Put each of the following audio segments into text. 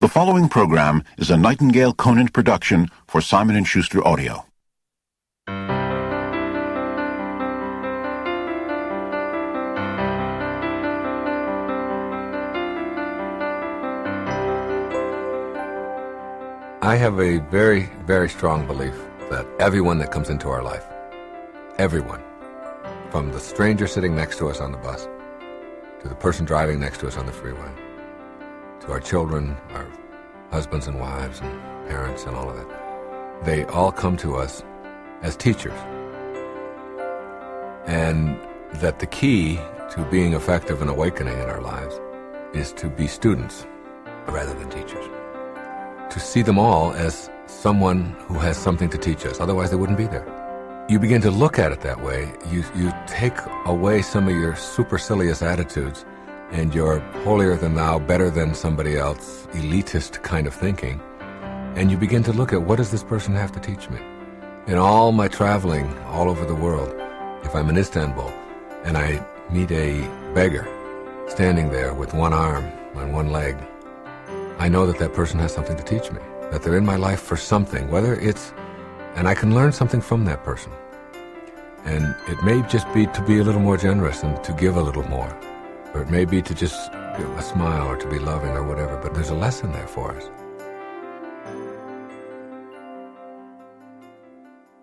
The following program is a Nightingale Conant production for Simon & Schuster Audio. I have a very, very strong belief that everyone that comes into our life, everyone, from the stranger sitting next to us on the bus, to the person driving next to us on the freeway, to our children, our husbands and wives and parents and all of that, they all come to us as teachers. And that the key to being effective and awakening in our lives is to be students rather than teachers. To see them all as someone who has something to teach us, otherwise they wouldn't be there. You begin to look at it that way, you take away some of your supercilious attitudes and your holier-than-thou, better-than-somebody else, elitist kind of thinking, and you begin to look at, what does this person have to teach me? In all my traveling all over the world, if I'm in Istanbul and I meet a beggar standing there with one arm and one leg, I know that that person has something to teach me, that they're in my life for something, and I can learn something from that person. And it may just be to be a little more generous and to give a little more. Or it may be to just give a smile or to be loving or whatever, but there's a lesson there for us.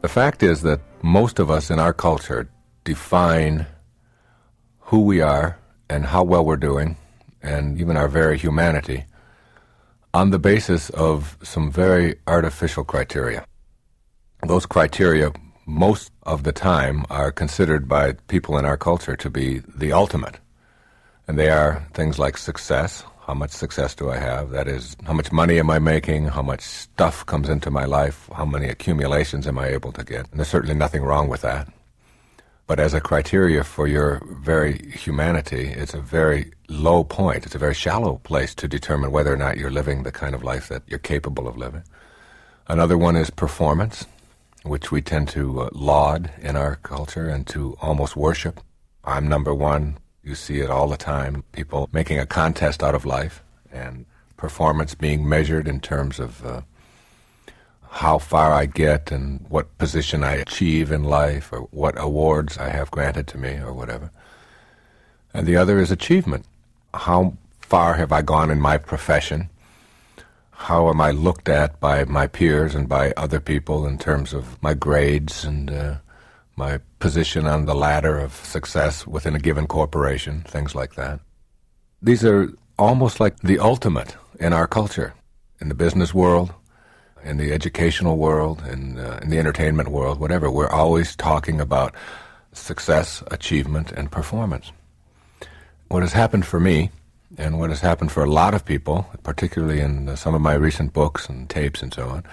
The fact is that most of us in our culture define who we are and how well we're doing, and even our very humanity, on the basis of some very artificial criteria. Those criteria, most of the time, are considered by people in our culture to be the ultimate. And they are things like success. How much success do I have? That is, how much money am I making? How much stuff comes into my life? How many accumulations am I able to get? And there's certainly nothing wrong with that. But as a criteria for your very humanity, it's a very low point. It's a very shallow place to determine whether or not you're living the kind of life that you're capable of living. Another one is performance, which we tend to laud in our culture and to almost worship. I'm number one. You see it all the time, people making a contest out of life, and performance being measured in terms of how far I get and what position I achieve in life or what awards I have granted to me or whatever. And the other is achievement. How far have I gone in my profession? How am I looked at by my peers and by other people in terms of my grades and my position on the ladder of success within a given corporation, things like that. These are almost like the ultimate in our culture, in the business world, in the educational world, in the entertainment world, whatever. We're always talking about success, achievement, and performance. What has happened for me, and what has happened for a lot of people, particularly in some of my recent books and tapes and so on,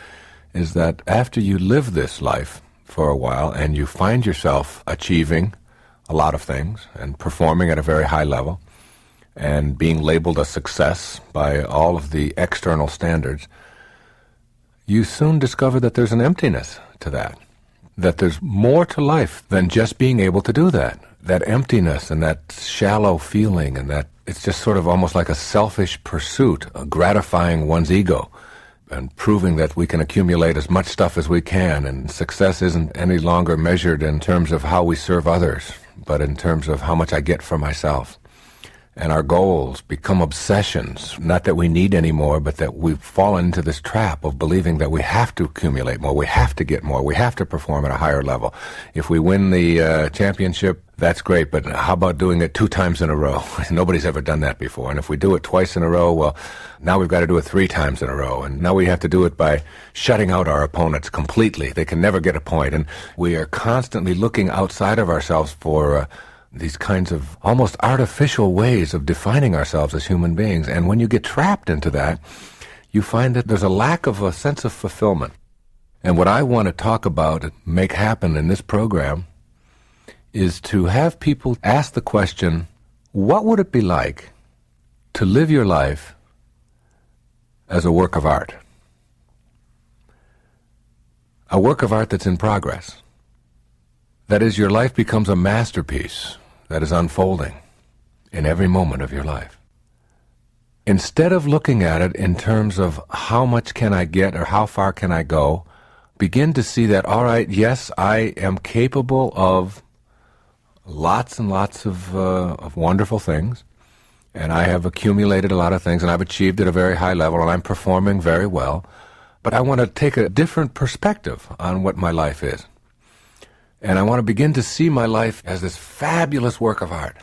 is that after you live this life for a while and you find yourself achieving a lot of things and performing at a very high level and being labeled a success by all of the external standards, you soon discover that there's an emptiness to that there's more to life than just being able to do that. That emptiness and that shallow feeling, and that it's just sort of almost like a selfish pursuit, gratifying one's ego and proving that we can accumulate as much stuff as we can, and success isn't any longer measured in terms of how we serve others, but in terms of how much I get for myself. And our goals become obsessions, not that we need any more, but that we've fallen into this trap of believing that we have to accumulate more, we have to get more, we have to perform at a higher level. If we win the championship, that's great, but how about doing it 2 times in a row? Nobody's ever done that before. And if we do it twice in a row, well, now we've got to do it 3 times in a row. And now we have to do it by shutting out our opponents completely. They can never get a point. And we are constantly looking outside of ourselves for these kinds of almost artificial ways of defining ourselves as human beings. And when you get trapped into that, you find that there's a lack of a sense of fulfillment. And what I want to talk about and make happen in this program is to have people ask the question, what would it be like to live your life as a work of art? A work of art that's in progress. That is, your life becomes a masterpiece that is unfolding in every moment of your life. instead of looking at it in terms of how much can I get or how far can I go, begin to see that, all right, yes, I am capable of lots and lots of wonderful things, and I have accumulated a lot of things, and I've achieved at a very high level, and I'm performing very well. But I want to take a different perspective on what my life is. And I want to begin to see my life as this fabulous work of art,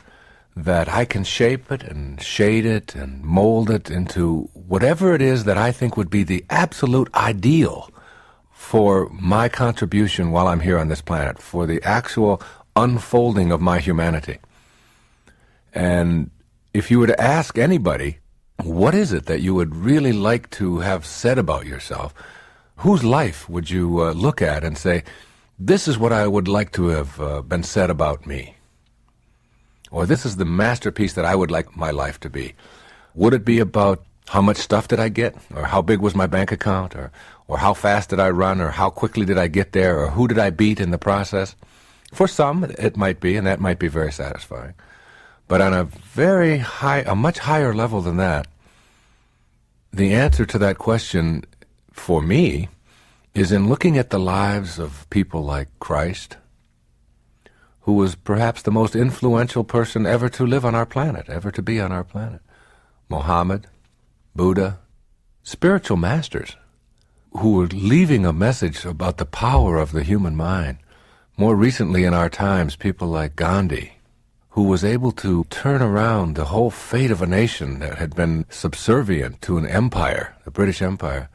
that I can shape it and shade it and mold it into whatever it is that I think would be the absolute ideal for my contribution while I'm here on this planet, for the actual unfolding of my humanity. And if you were to ask anybody, what is it that you would really like to have said about yourself, whose life would you look at and say, this is what I would like to have been said about me? Or this is the masterpiece that I would like my life to be. Would it be about how much stuff did I get? Or how big was my bank account? Or how fast did I run? Or how quickly did I get there? Or who did I beat in the process? For some, it might be, and that might be very satisfying. But on a much higher level than that, the answer to that question, for me, is in looking at the lives of people like Christ, who was perhaps the most influential person ever to live on our planet, ever to be on our planet. Muhammad, Buddha, spiritual masters who were leaving a message about the power of the human mind. More recently in our times, people like Gandhi, who was able to turn around the whole fate of a nation that had been subservient to an empire, the British Empire,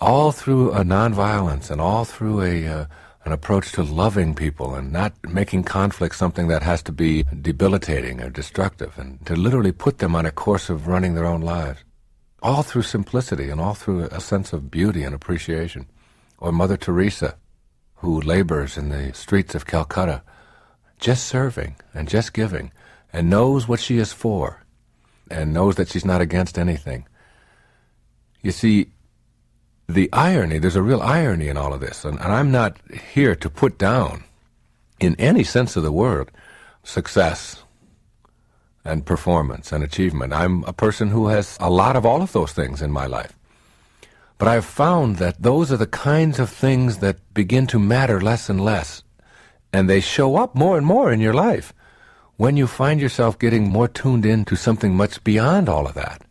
all through a nonviolence and all through an approach to loving people and not making conflict something that has to be debilitating or destructive, and to literally put them on a course of running their own lives, all through simplicity and all through a sense of beauty and appreciation. Or Mother Teresa, who labors in the streets of Calcutta, just serving and just giving, and knows what she is for, and knows that she's not against anything. You see, there's a real irony in all of this, and I'm not here to put down, in any sense of the word, success and performance and achievement. I'm a person who has a lot of all of those things in my life. But I've found that those are the kinds of things that begin to matter less and less, and they show up more and more in your life when you find yourself getting more tuned into something much beyond all of that.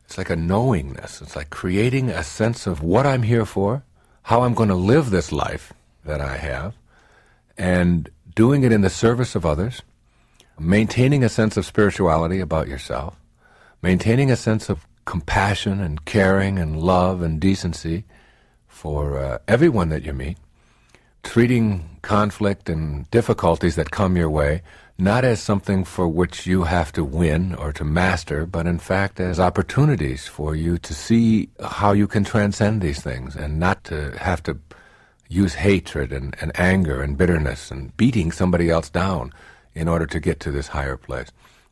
It's like a knowingness. It's like creating a sense of what I'm here for, how I'm going to live this life that I have, and doing it in the service of others, maintaining a sense of spirituality about yourself, maintaining a sense of compassion and caring and love and decency for everyone that you meet, treating conflict and difficulties that come your way not as something for which you have to win or to master, but in fact as opportunities for you to see how you can transcend these things and not to have to use hatred and anger and bitterness and beating somebody else down in order to get to this higher place.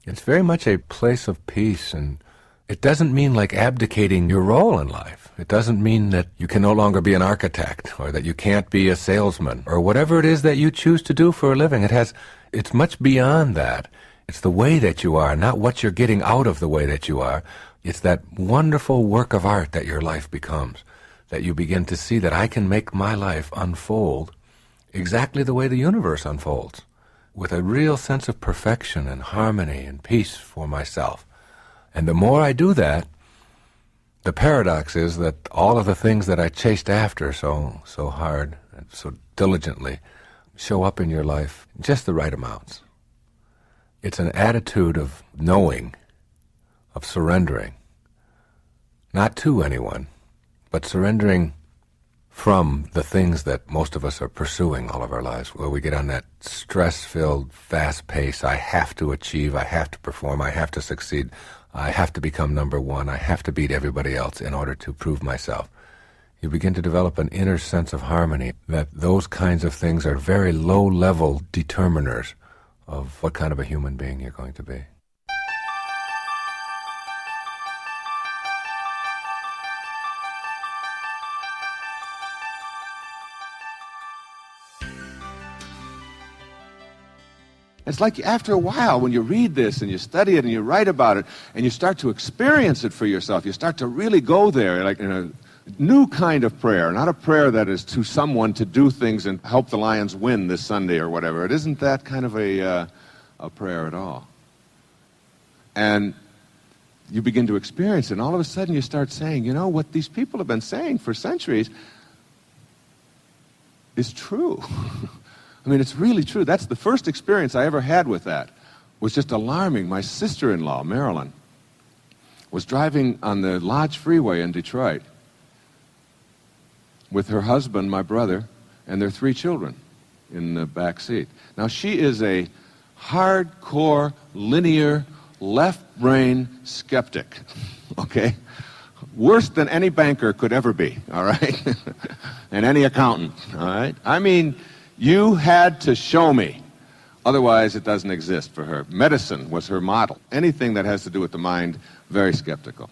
It's very much a place of peace, and it doesn't mean like abdicating your role in life. It doesn't mean that you can no longer be an architect or that you can't be a salesman or whatever it is that you choose to do for a living. It's much beyond that. It's the way that you are, not what you're getting out of the way that you are. It's that wonderful work of art that your life becomes, that you begin to see that I can make my life unfold exactly the way the universe unfolds, with a real sense of perfection and harmony and peace for myself. And the more I do that, the paradox is that all of the things that I chased after so hard and so diligently show up in your life just the right amounts. It's an attitude of knowing, of surrendering, not to anyone, but surrendering from the things that most of us are pursuing all of our lives, where we get on that stress-filled, fast pace. I have to achieve, I have to perform, I have to succeed, I have to become number one, I have to beat everybody else in order to prove myself. You begin to develop an inner sense of harmony, that those kinds of things are very low-level determiners of what kind of a human being you're going to be. It's like after a while, when you read this and you study it and you write about it and you start to experience it for yourself, you start to really go there, like in a new kind of prayer, not a prayer that is to someone to do things and help the Lions win this Sunday or whatever. It isn't that kind of a prayer at all. And you begin to experience it, and all of a sudden you start saying, you know, what these people have been saying for centuries is true. I mean, it's really true. That's the first experience I ever had with that. It was just alarming. My sister-in-law, Marilyn, was driving on the Lodge Freeway in Detroit with her husband, my brother, and their 3 children in the back seat. Now, she is a hardcore, linear, left-brain skeptic, okay? Worse than any banker could ever be, all right? And any accountant, all right? I mean, you had to show me. Otherwise, it doesn't exist for her. Medicine was her model. Anything that has to do with the mind, very skeptical.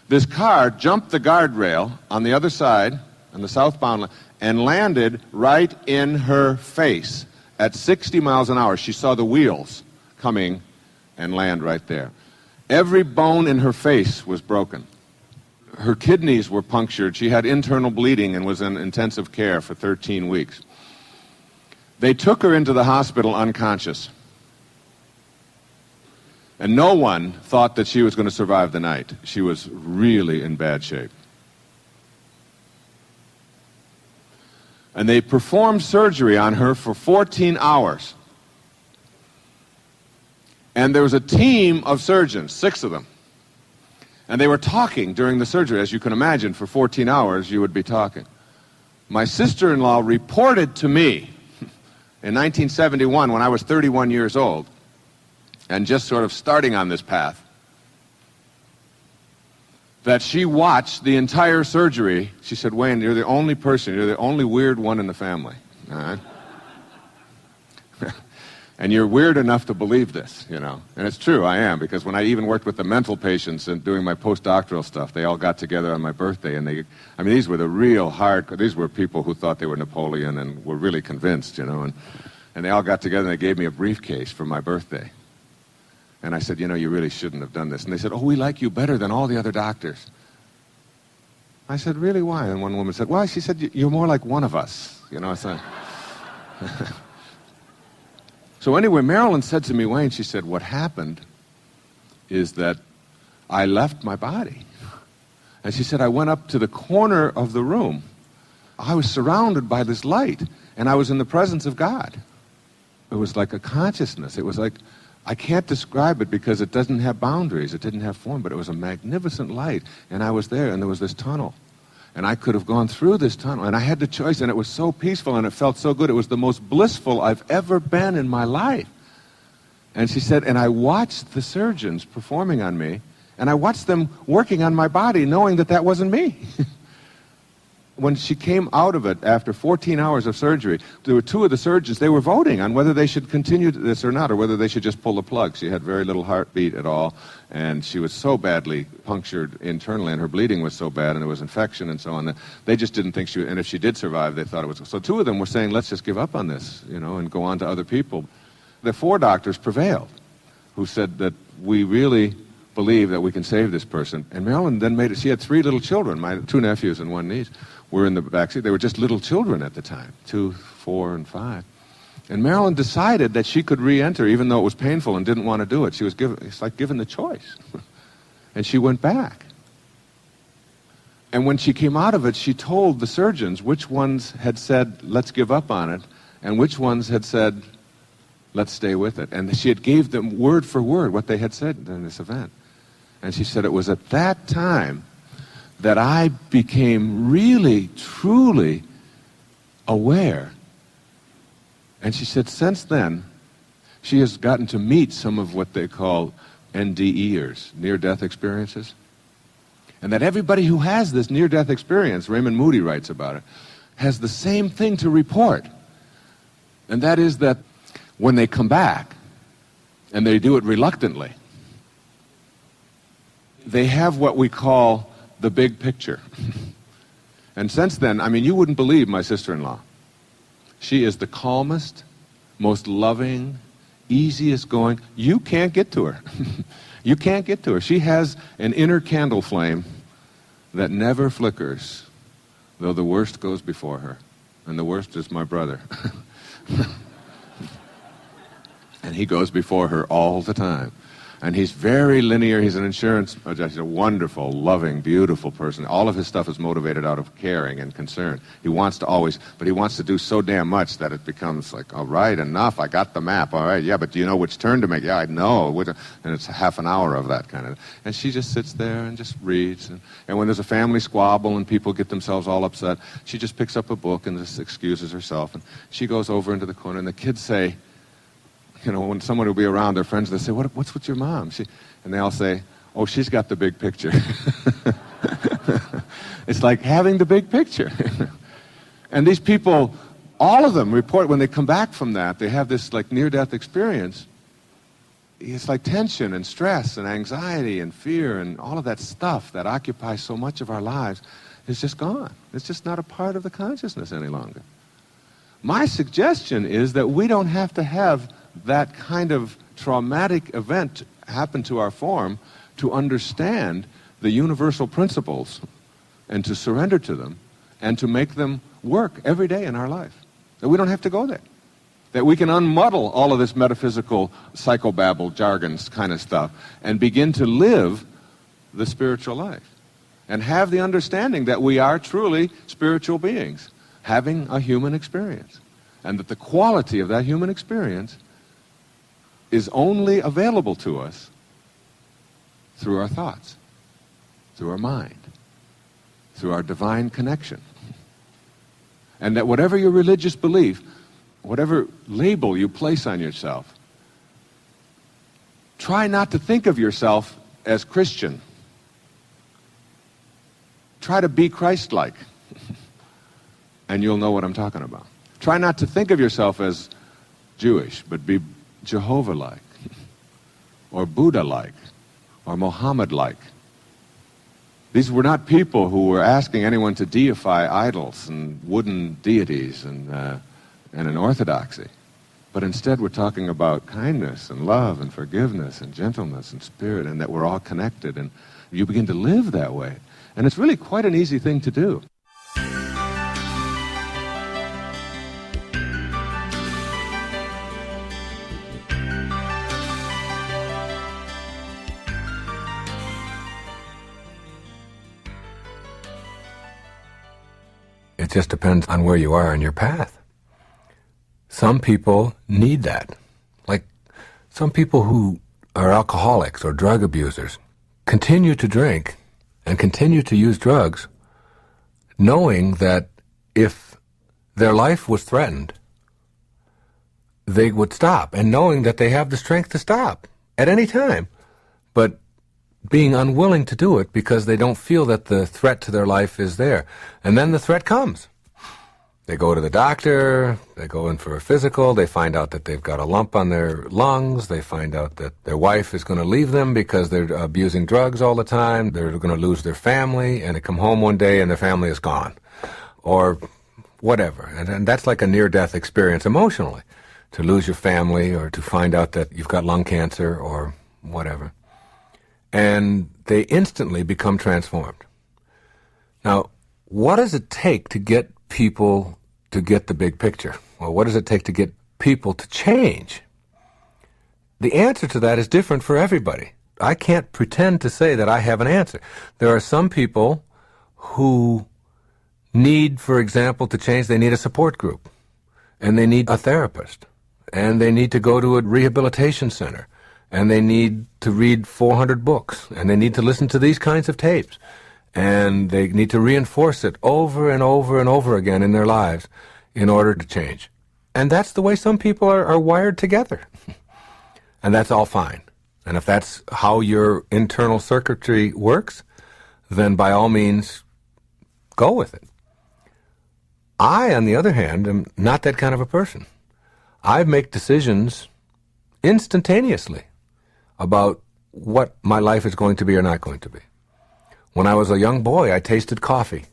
This car jumped the guardrail on the other side, on the southbound lane, and landed right in her face at 60 miles an hour. She saw the wheels coming and land right there. Every bone in her face was broken. Her kidneys were punctured. She had internal bleeding and was in intensive care for 13 weeks. They took her into the hospital unconscious. And no one thought that she was going to survive the night. She was really in bad shape. And they performed surgery on her for 14 hours. And there was a team of surgeons, 6 of them. And they were talking during the surgery. As you can imagine, for 14 hours you would be talking. My sister-in-law reported to me in 1971, when I was 31 years old, and just sort of starting on this path, that she watched the entire surgery. She said, Wayne, you're the only person, you're the only weird one in the family. All right? And you're weird enough to believe this, you know. And it's true, I am, because when I even worked with the mental patients and doing my postdoctoral stuff, they all got together on my birthday, and these were the real these were people who thought they were Napoleon and were really convinced, you know, and they all got together and they gave me a briefcase for my birthday. And I said, you know, you really shouldn't have done this. And they said, oh, we like you better than all the other doctors. I said, really, why? And one woman said, why? She said, you're more like one of us, you know. I said, so anyway, Marilyn said to me, Wayne, she said, what happened is that I left my body. And she said, I went up to the corner of the room. I was surrounded by this light, and I was in the presence of God. It was like a consciousness. It was like, I can't describe it because it doesn't have boundaries. It didn't have form, but it was a magnificent light. And I was there, and there was this tunnel. And I could have gone through this tunnel, and I had the choice, and it was so peaceful, and it felt so good. It was the most blissful I've ever been in my life. And she said, and I watched the surgeons performing on me, and I watched them working on my body, knowing that that wasn't me. When she came out of it after 14 hours of surgery, there were 2 of the surgeons, they were voting on whether they should continue this or not, or whether they should just pull the plug. She had very little heartbeat at all, and she was so badly punctured internally, and her bleeding was so bad, and there was infection and so on, that they just didn't think and if she did survive, they thought it was. So 2 of them were saying, let's just give up on this, you know, and go on to other people. The 4 doctors prevailed, who said that we really believe that we can save this person. And Marilyn then made it. She had 3 little children, my 2 nephews and 1 niece, were in the backseat. They were just little children at the time, 2, 4, and 5. And Marilyn decided that she could re-enter, even though it was painful and didn't want to do it. It's like given the choice. And she went back. And when she came out of it, she told the surgeons which ones had said, let's give up on it, and which ones had said, let's stay with it. And she had gave them word for word what they had said in this event. And she said it was at that time that I became really, truly aware. And she said since then, she has gotten to meet some of what they call NDEers, near-death experiences. And that everybody who has this near-death experience, Raymond Moody writes about it, has the same thing to report. And that is that when they come back, and they do it reluctantly, they have what we call the big picture. And since then, I mean, you wouldn't believe my sister-in-law. She is the calmest, most loving, easiest going. You can't get to her. You can't get to her. She has an inner candle flame that never flickers, though the worst goes before her. And the worst is my brother. And he goes before her all the time. And he's very linear. He's an insurance judge. He's a wonderful, loving, beautiful person. All of his stuff is motivated out of caring and concern. He wants to always, but he wants to do so damn much that it becomes like, all right, enough. I got the map. All right, yeah, but do you know which turn to make? Yeah, I know. And it's half an hour of that kind of. And she just sits there and just reads. And when there's a family squabble and people get themselves all upset, she just picks up a book and just excuses herself. And she goes over into the corner, and the kids say, you know, when someone will be around, their friends, they say, what's with your mom? And they all say, oh, she's got the big picture. It's like having the big picture. And these people, all of them report when they come back from that, they have this like near-death experience. It's like tension and stress and anxiety and fear and all of that stuff that occupies so much of our lives is just gone. It's just not a part of the consciousness any longer. My suggestion is that we don't have to have that kind of traumatic event happen to our form to understand the universal principles and to surrender to them and to make them work every day in our life. That we don't have to go there. That we can unmuddle all of this metaphysical psychobabble, jargons kind of stuff and begin to live the spiritual life and have the understanding that we are truly spiritual beings having a human experience and that the quality of that human experience is only available to us through our thoughts, through our mind, through our divine connection. And that whatever your religious belief, whatever label you place on yourself, try not to think of yourself as Christian. Try to be Christ-like, and you'll know what I'm talking about. Try not to think of yourself as Jewish, but be Jehovah-like, or Buddha-like, or Muhammad-like. These were not people who were asking anyone to deify idols and wooden deities and an orthodoxy. But instead we're talking about kindness and love and forgiveness and gentleness and spirit, and that we're all connected, and you begin to live that way. And it's really quite an easy thing to do. It just depends on where you are in your path. Some people need that. Like some people who are alcoholics or drug abusers continue to drink and continue to use drugs knowing that if their life was threatened, they would stop, and knowing that they have the strength to stop at any time, but being unwilling to do it because they don't feel that the threat to their life is there. And then the threat comes. They go to the doctor, they go in for a physical, they find out that they've got a lump on their lungs, they find out that their wife is going to leave them because they're abusing drugs all the time, they're going to lose their family, and they come home one day and their family is gone. Or whatever. And that's like a near-death experience emotionally, to lose your family or to find out that you've got lung cancer or whatever. And they instantly become transformed. Now, what does it take to get people to get the big picture? Or what does it take to get people to change? The answer to that is different for everybody. I can't pretend to say that I have an answer. There are some people who need, for example, to change, they need a support group, and they need a therapist, and they need to go to a rehabilitation center, and they need to read 400 books, and they need to listen to these kinds of tapes, and they need to reinforce it over and over and over again in their lives in order to change. And that's the way some people are wired together. And that's all fine. And if that's how your internal circuitry works, then by all means, go with it. I, on the other hand, am not that kind of a person. I make decisions instantaneously about what my life is going to be or not going to be. When I was a young boy, I tasted coffee.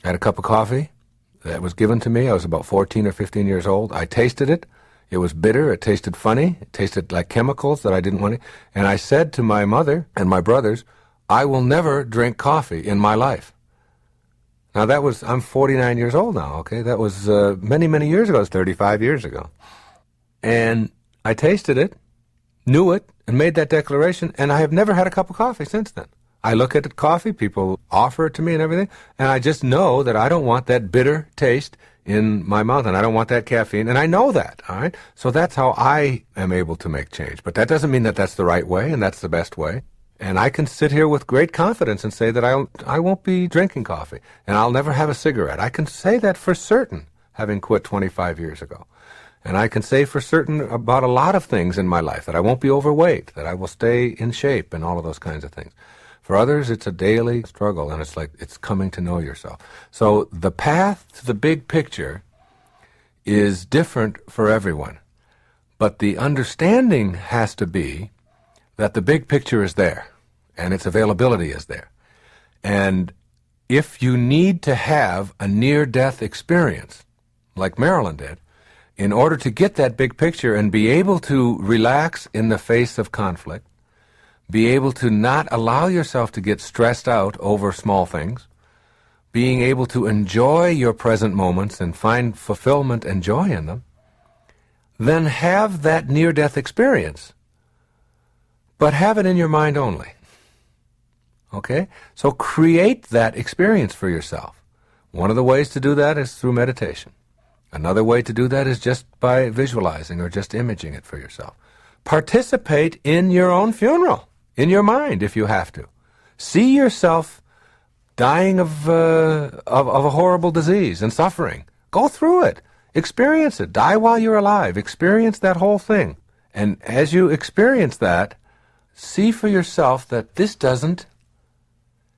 I had a cup of coffee that was given to me. I was about 14 or 15 years old. I tasted it. It was bitter, it tasted funny, it tasted like chemicals that I didn't want to. And I said to my mother and my brothers, I will never drink coffee in my life. Now I'm 49 years old now, okay? That was many, many years ago. It was 35 years ago. And I tasted it, knew it, and made that declaration, and I have never had a cup of coffee since then. I look at coffee, people offer it to me and everything, and I just know that I don't want that bitter taste in my mouth, and I don't want that caffeine, and I know that, all right? So that's how I am able to make change. But that doesn't mean that that's the right way and that's the best way. And I can sit here with great confidence and say that I won't be drinking coffee, and I'll never have a cigarette. I can say that for certain, having quit 25 years ago. And I can say for certain about a lot of things in my life, that I won't be overweight, that I will stay in shape, and all of those kinds of things. For others, it's a daily struggle, and it's like it's coming to know yourself. So the path to the big picture is different for everyone. But the understanding has to be that the big picture is there, and its availability is there. And if you need to have a near-death experience, like Marilyn did, in order to get that big picture and be able to relax in the face of conflict, be able to not allow yourself to get stressed out over small things, being able to enjoy your present moments and find fulfillment and joy in them, then have that near-death experience, but have it in your mind only. Okay? So create that experience for yourself. One of the ways to do that is through meditation. Another way to do that is just by visualizing or just imaging it for yourself. Participate in your own funeral, in your mind, if you have to. See yourself dying of a horrible disease and suffering. Go through it. Experience it. Die while you're alive. Experience that whole thing. And as you experience that, see for yourself that this doesn't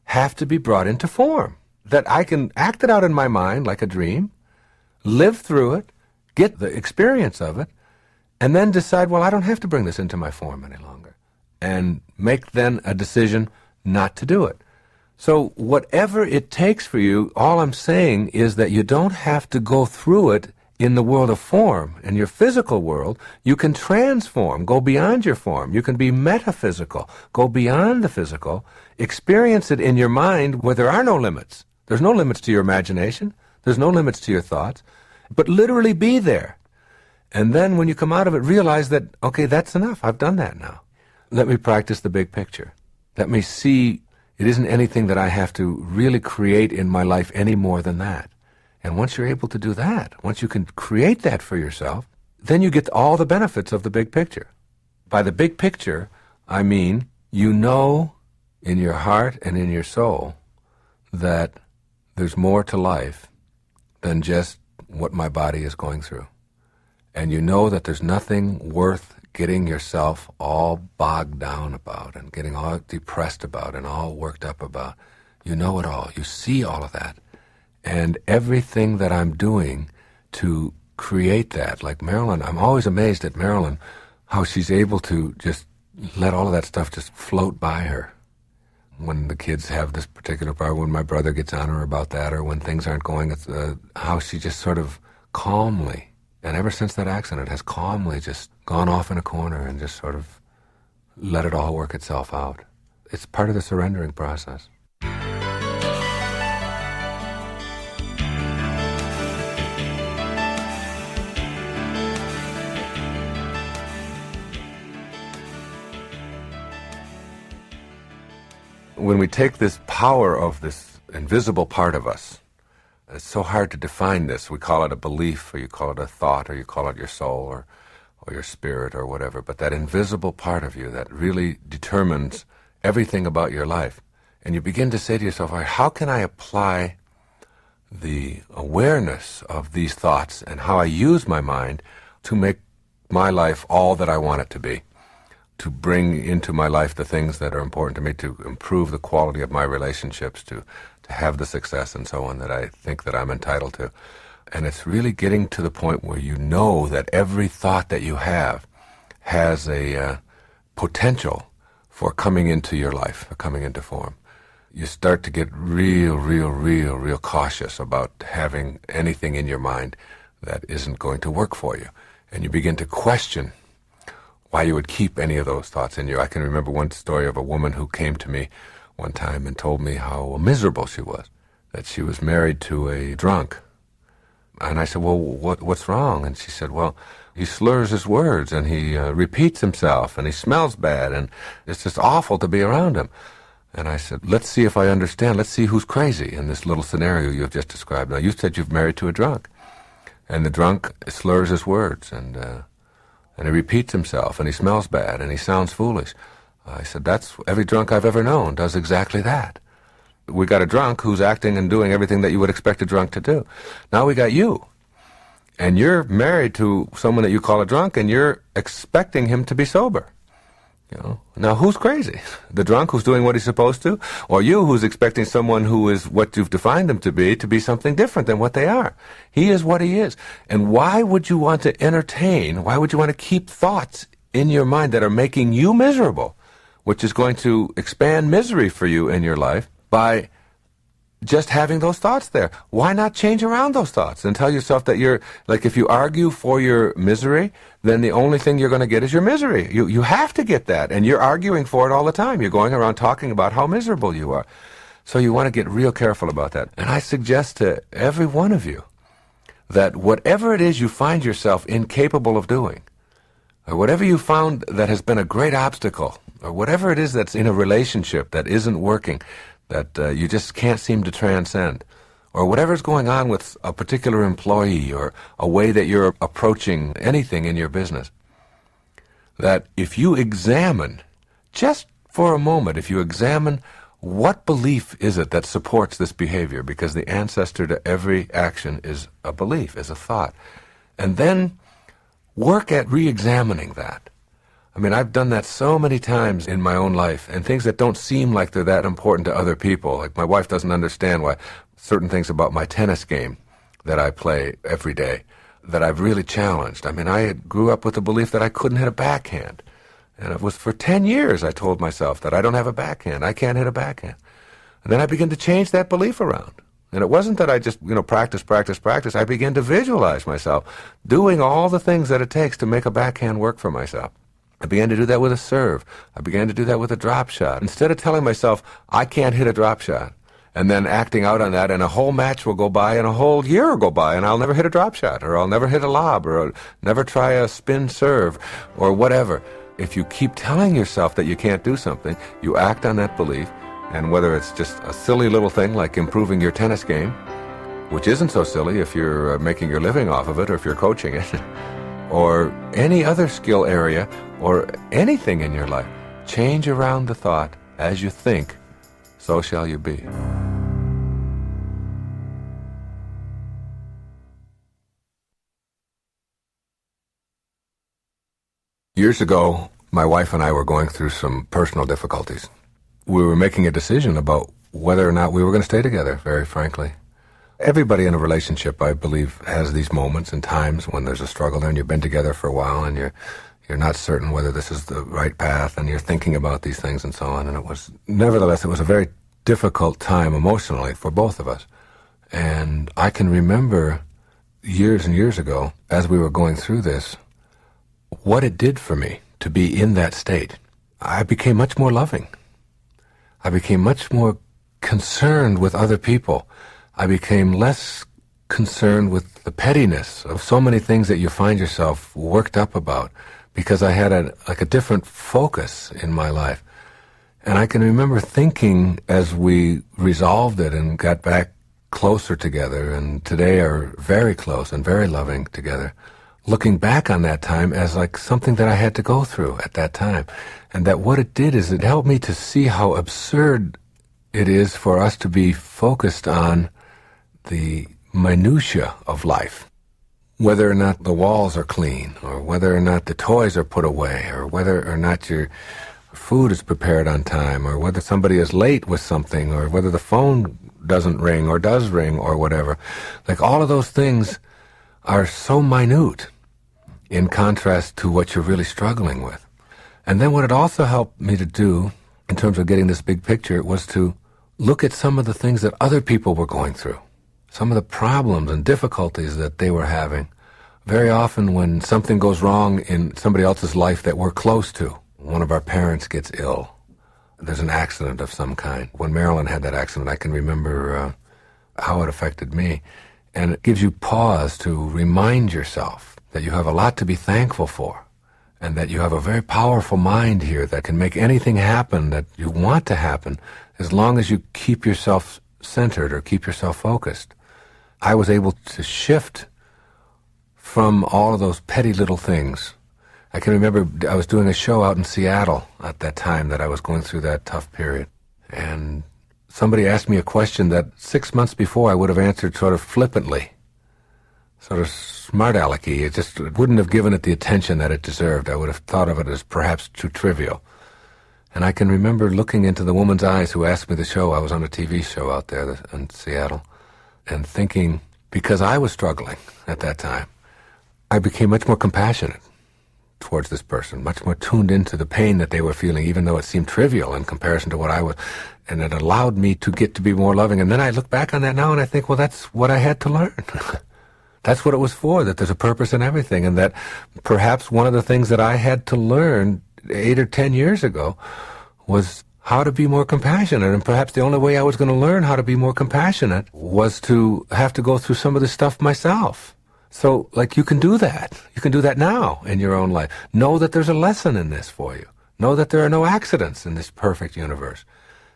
have to be brought into form. That I can act it out in my mind like a dream, live through it, get the experience of it, and then decide, well, I don't have to bring this into my form any longer. And make then a decision not to do it. So whatever it takes for you, all I'm saying is that you don't have to go through it in the world of form. In your physical world, you can transform, go beyond your form. You can be metaphysical, go beyond the physical, experience it in your mind where there are no limits. There's no limits to your imagination. There's no limits to your thoughts. But literally be there. And then when you come out of it, realize that, okay, that's enough. I've done that now. Let me practice the big picture. Let me see it isn't anything that I have to really create in my life any more than that. And once you're able to do that, once you can create that for yourself, then you get all the benefits of the big picture. By the big picture, I mean you know in your heart and in your soul that there's more to life than just what my body is going through. And you know that there's nothing worth getting yourself all bogged down about and getting all depressed about and all worked up about. You know it all. You see all of that. And everything that I'm doing to create that, like Marilyn, I'm always amazed at Marilyn, how she's able to just let all of that stuff just float by her. When the kids have this particular problem, when my brother gets on her about that, or when things aren't going, it's how she just sort of calmly, and ever since that accident, has calmly just gone off in a corner and just sort of let it all work itself out. It's part of the surrendering process. When we take this power of this invisible part of us, it's so hard to define this. We call it a belief, or you call it a thought, or you call it your soul, or your spirit, or whatever. But that invisible part of you that really determines everything about your life. And you begin to say to yourself, all right, how can I apply the awareness of these thoughts and how I use my mind to make my life all that I want it to be? To bring into my life the things that are important to me, to improve the quality of my relationships, to have the success and so on that I think that I'm entitled to. And it's really getting to the point where you know that every thought that you have has a potential for coming into your life, for coming into form. You start to get real cautious about having anything in your mind that isn't going to work for you. and you begin to question why you would keep any of those thoughts in you. I can remember one story of a woman who came to me one time and told me how miserable she was, that she was married to a drunk. And I said, well, what's wrong? And she said, well, he slurs his words, and he repeats himself, and he smells bad, and it's just awful to be around him. And I said, let's see if I understand. Let's see who's crazy in this little scenario you have just described. Now, you said you've married to a drunk, and the drunk slurs his words, and he repeats himself, and he smells bad, and he sounds foolish. I said, that's every drunk I've ever known does exactly that. We got a drunk who's acting and doing everything that you would expect a drunk to do. Now we got you, and you're married to someone that you call a drunk, and you're expecting him to be sober. You know, now who's crazy? The drunk who's doing what he's supposed to, or you who's expecting someone who is what you've defined them to be something different than what they are? He is what he is. And why would you want to entertain, why would you want to keep thoughts in your mind that are making you miserable, which is going to expand misery for you in your life by just having those thoughts there? Why not change around those thoughts and tell yourself that you're, like, if you argue for your misery, then the only thing you're going to get is your misery. You have to get that, and you're arguing for it all the time. You're going around talking about how miserable you are. So you want to get real careful about that. And I suggest to every one of you that whatever it is you find yourself incapable of doing, or whatever you found that has been a great obstacle, or whatever it is that's in a relationship that isn't working, that you just can't seem to transcend, or whatever's going on with a particular employee or a way that you're approaching anything in your business, that if you examine, just for a moment, if you examine what belief is it that supports this behavior, because the ancestor to every action is a belief, is a thought, and then work at re-examining that. I mean, I've done that so many times in my own life, and things that don't seem like they're that important to other people. Like, my wife doesn't understand why certain things about my tennis game that I play every day that I've really challenged. I mean, I grew up with the belief that I couldn't hit a backhand. And it was for 10 years I told myself that I don't have a backhand. I can't hit a backhand. And then I began to change that belief around. And it wasn't that I just, practice. I began to visualize myself doing all the things that it takes to make a backhand work for myself. I began to do that with a serve. I began to do that with a drop shot. Instead of telling myself, I can't hit a drop shot, and then acting out on that, and a whole match will go by, and a whole year will go by, and I'll never hit a drop shot, or I'll never hit a lob, or I'll never try a spin serve, or whatever. If you keep telling yourself that you can't do something, you act on that belief, and whether it's just a silly little thing like improving your tennis game, which isn't so silly if you're making your living off of it, or if you're coaching it, or any other skill area, or anything in your life, change around the thought, as you think, so shall you be. Years ago, my wife and I were going through some personal difficulties. We were making a decision about whether or not we were going to stay together, very frankly. Everybody in a relationship, I believe, has these moments and times when there's a struggle there, and you've been together for a while, and you're not certain whether this is the right path, and you're thinking about these things and so on. And nevertheless, it was a very difficult time emotionally for both of us. And I can remember years and years ago, as we were going through this, what it did for me to be in that state. I became much more loving. I became much more concerned with other people. I became less concerned with the pettiness of so many things that you find yourself worked up about, because I had a different focus in my life. And I can remember thinking, as we resolved it and got back closer together, and today are very close and very loving together, looking back on that time as like something that I had to go through at that time. And that what it did is it helped me to see how absurd it is for us to be focused on the minutia of life. Whether or not the walls are clean, or whether or not the toys are put away, or whether or not your food is prepared on time, or whether somebody is late with something, or whether the phone doesn't ring or does ring or whatever. Like, all of those things are so minute in contrast to what you're really struggling with. And then what it also helped me to do, in terms of getting this big picture, was to look at some of the things that other people were going through, some of the problems and difficulties that they were having, Very often when something goes wrong in somebody else's life that we're close to, one of our parents gets ill, there's an accident of some kind. When Marilyn had that accident, I can remember how it affected me. And it gives you pause to remind yourself that you have a lot to be thankful for, and that you have a very powerful mind here that can make anything happen that you want to happen as long as you keep yourself centered or keep yourself focused. I was able to shift from all of those petty little things. I can remember I was doing a show out in Seattle at that time that I was going through that tough period. And somebody asked me a question that 6 months before I would have answered sort of flippantly, sort of smart-alecky. It wouldn't have given it the attention that it deserved. I would have thought of it as perhaps too trivial. And I can remember looking into the woman's eyes who asked me the show. I was on a TV show out there in Seattle, and thinking, because I was struggling at that time, I became much more compassionate towards this person, much more tuned into the pain that they were feeling, even though it seemed trivial in comparison to what I was. And it allowed me to get to be more loving. And then I look back on that now and I think, well, that's what I had to learn. That's what it was for, that there's a purpose in everything. And that perhaps one of the things that I had to learn 8 or 10 years ago was how to be more compassionate. And perhaps the only way I was going to learn how to be more compassionate was to have to go through some of this stuff myself. So, you can do that. You can do that now in your own life. Know that there's a lesson in this for you. Know that there are no accidents in this perfect universe.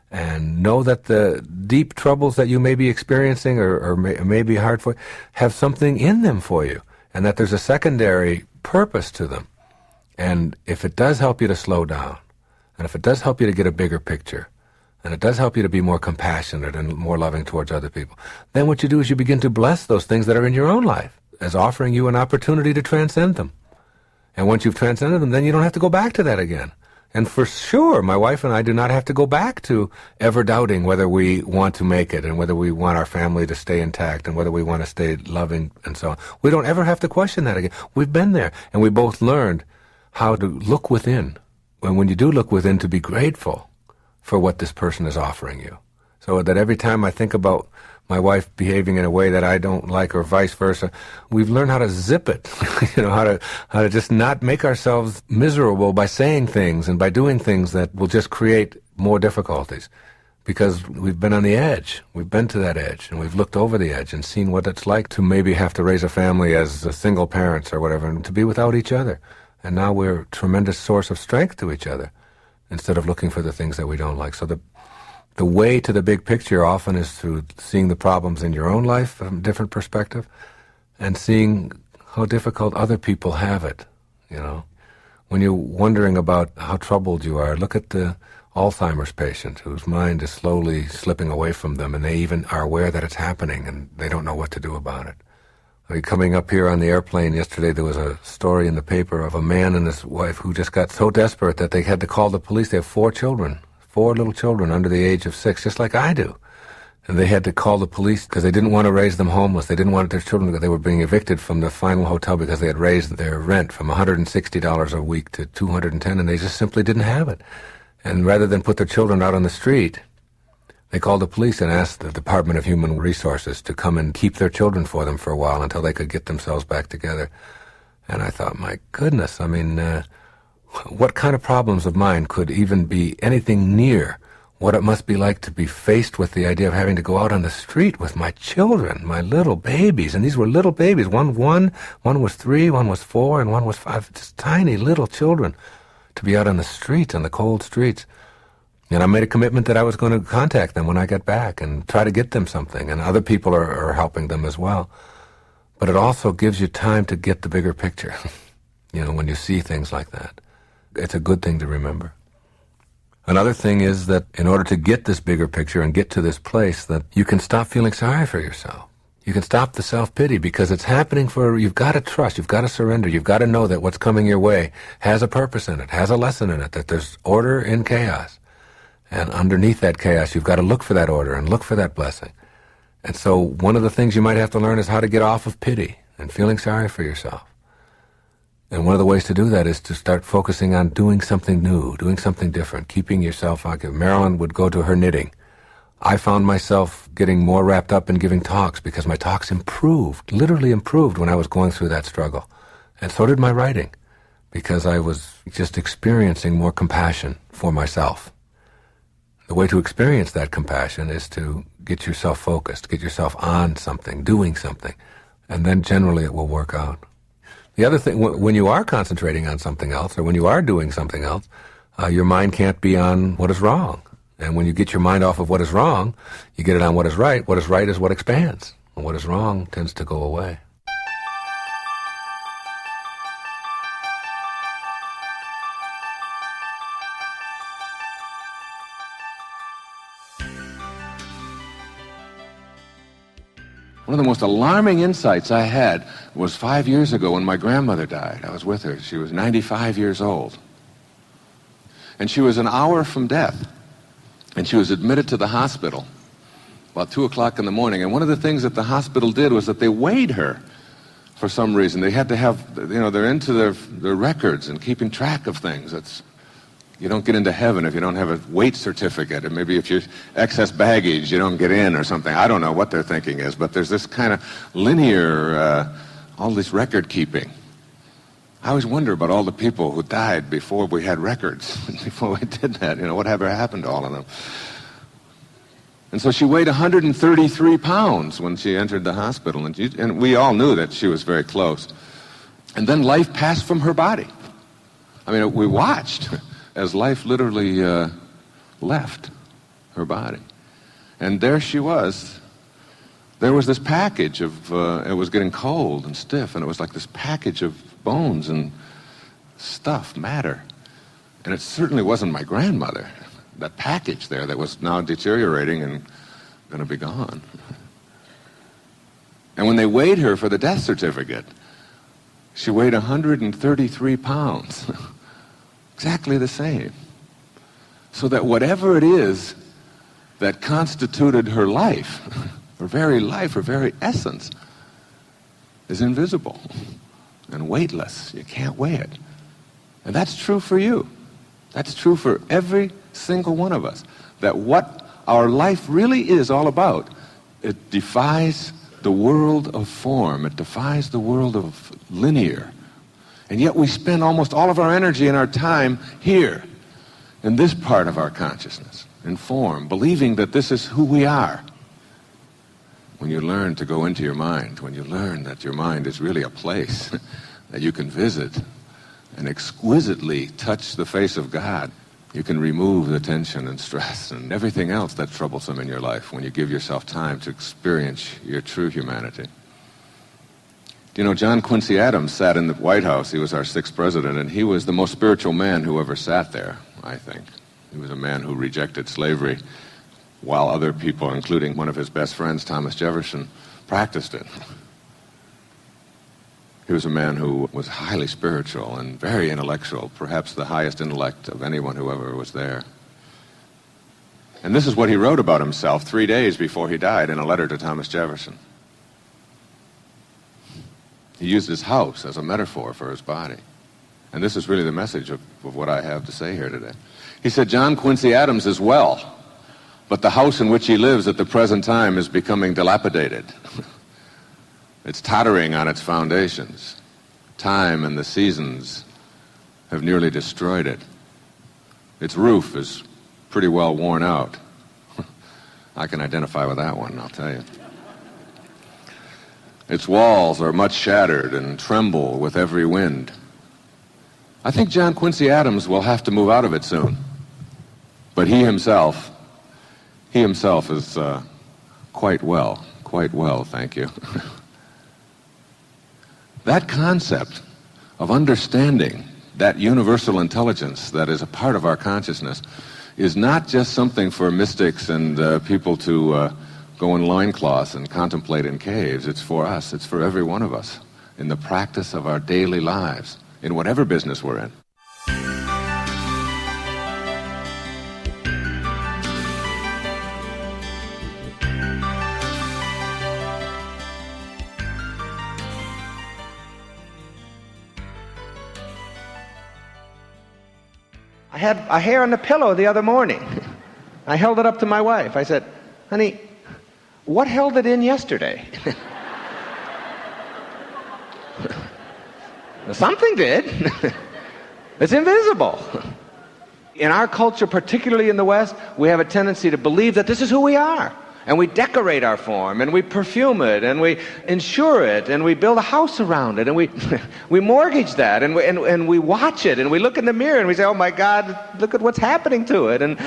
And know that the deep troubles that you may be experiencing or may be hard for you have something in them for you. And that there's a secondary purpose to them. And if it does help you to slow down, and if it does help you to get a bigger picture, and it does help you to be more compassionate and more loving towards other people, then what you do is you begin to bless those things that are in your own life as offering you an opportunity to transcend them. And once you've transcended them, then you don't have to go back to that again. And for sure, my wife and I do not have to go back to ever doubting whether we want to make it and whether we want our family to stay intact and whether we want to stay loving and so on. We don't ever have to question that again. We've been there, and we both learned how to look within. And when you do look within, to be grateful for what this person is offering you. So that every time I think about my wife behaving in a way that I don't like or vice versa, we've learned how to zip it, how to just not make ourselves miserable by saying things and by doing things that will just create more difficulties. Because we've been on the edge. We've been to that edge, and we've looked over the edge and seen what it's like to maybe have to raise a family as a single parents or whatever, and to be without each other. And now we're a tremendous source of strength to each other instead of looking for the things that we don't like. So the way to the big picture often is through seeing the problems in your own life from a different perspective and seeing how difficult other people have it, When you're wondering about how troubled you are, look at the Alzheimer's patient whose mind is slowly slipping away from them, and they even are aware that it's happening and they don't know what to do about it. Coming up here on the airplane yesterday, there was a story in the paper of a man and his wife who just got so desperate that they had to call the police. They have 4 children. 4 little children under the age of 6, just like I do. And they had to call the police because they didn't want to raise them homeless. They didn't want their children, they were being evicted from the final hotel because they had raised their rent from $160 a week to $210, and they just simply didn't have it. And rather than put their children out on the street, they called the police and asked the Department of Human Resources to come and keep their children for them for a while until they could get themselves back together. And I thought, my goodness, what kind of problems of mine could even be anything near what it must be like to be faced with the idea of having to go out on the street with my children, my little babies. And these were little babies. One was 3, one was 4, and one was 5. Just tiny little children to be out on the streets, on the cold streets. And I made a commitment that I was going to contact them when I get back and try to get them something. And other people are helping them as well. But it also gives you time to get the bigger picture, when you see things like that. It's a good thing to remember. Another thing is that in order to get this bigger picture and get to this place, that you can stop feeling sorry for yourself. You can stop the self-pity because it's happening you've got to trust, you've got to surrender, you've got to know that what's coming your way has a purpose in it, has a lesson in it, that there's order in chaos. And underneath that chaos, you've got to look for that order and look for that blessing. And so one of the things you might have to learn is how to get off of pity and feeling sorry for yourself. And one of the ways to do that is to start focusing on doing something new, doing something different, keeping yourself occupied. Marilyn would go to her knitting I found myself getting more wrapped up in giving talks because my talks improved, literally improved when I was going through that struggle. And so did my writing, because I was just experiencing more compassion for myself. The way to experience that compassion is to get yourself focused, get yourself on something, doing something, and then generally it will work out. The other thing, when you are concentrating on something else, or when you are doing something else, your mind can't be on what is wrong. And when you get your mind off of what is wrong, you get it on what is right. What is right is what expands, and what is wrong tends to go away. One of the most alarming insights I had was 5 years ago when my grandmother died. I was with her. She was 95 years old. And she was an hour from death. And she was admitted to the hospital about 2 o'clock in the morning. And one of the things that the hospital did was that they weighed her for some reason. They had to have, they're into their records and keeping track of things. You don't get into heaven if you don't have a weight certificate, or maybe if you're excess baggage, you don't get in or something. I don't know what their thinking is, but there's this kind of linear, all this record keeping. I always wonder about all the people who died before we had records, before we did that, whatever happened to all of them. And so she weighed 133 pounds when she entered the hospital, and we all knew that she was very close. And then life passed from her body. I mean, we watched as life literally left her body. And there she was. There was this package of, it was getting cold and stiff, and it was like this package of bones and stuff, matter. And it certainly wasn't my grandmother, that package there that was now deteriorating and going to be gone. And when they weighed her for the death certificate, she weighed 133 pounds. Exactly the same. So that whatever it is that constituted her life, her very essence, is invisible and weightless. You can't weigh it. And that's true for you. That's true for every single one of us. That what our life really is all about, it defies the world of form. It defies the world of linear. And yet we spend almost all of our energy and our time here, in this part of our consciousness, in form, believing that this is who we are. When you learn to go into your mind, when you learn that your mind is really a place that you can visit and exquisitely touch the face of God, you can remove the tension and stress and everything else that's troublesome in your life when you give yourself time to experience your true humanity. John Quincy Adams sat in the White House. He was our 6th president, and he was the most spiritual man who ever sat there, I think. He was a man who rejected slavery while other people, including one of his best friends, Thomas Jefferson, practiced it. He was a man who was highly spiritual and very intellectual, perhaps the highest intellect of anyone who ever was there. And this is what he wrote about himself 3 days before he died in a letter to Thomas Jefferson. He used his house as a metaphor for his body. And this is really the message of what I have to say here today. He said, John Quincy Adams is well, but the house in which he lives at the present time is becoming dilapidated. It's tottering on its foundations. Time and the seasons have nearly destroyed it. Its roof is pretty well worn out. I can identify with that one, I'll tell you. Its walls are much shattered and tremble with every wind. I think John Quincy Adams will have to move out of it soon. But he himself is quite well, thank you. That concept of understanding that universal intelligence that is a part of our consciousness is not just something for mystics and people to go in loincloths and contemplate in caves. It's for us. It's for every one of us in the practice of our daily lives, in whatever business we're in. I had a hair on the pillow the other morning. I held it up to my wife. I said, Honey, what held it in yesterday? Something did. It's invisible. In our culture, particularly in the West, we have a tendency to believe that this is who we are. And we decorate our form, and we perfume it, and we insure it, and we build a house around it, and we mortgage that, and we watch it, and we look in the mirror, and we say, oh my God, look at what's happening to it, and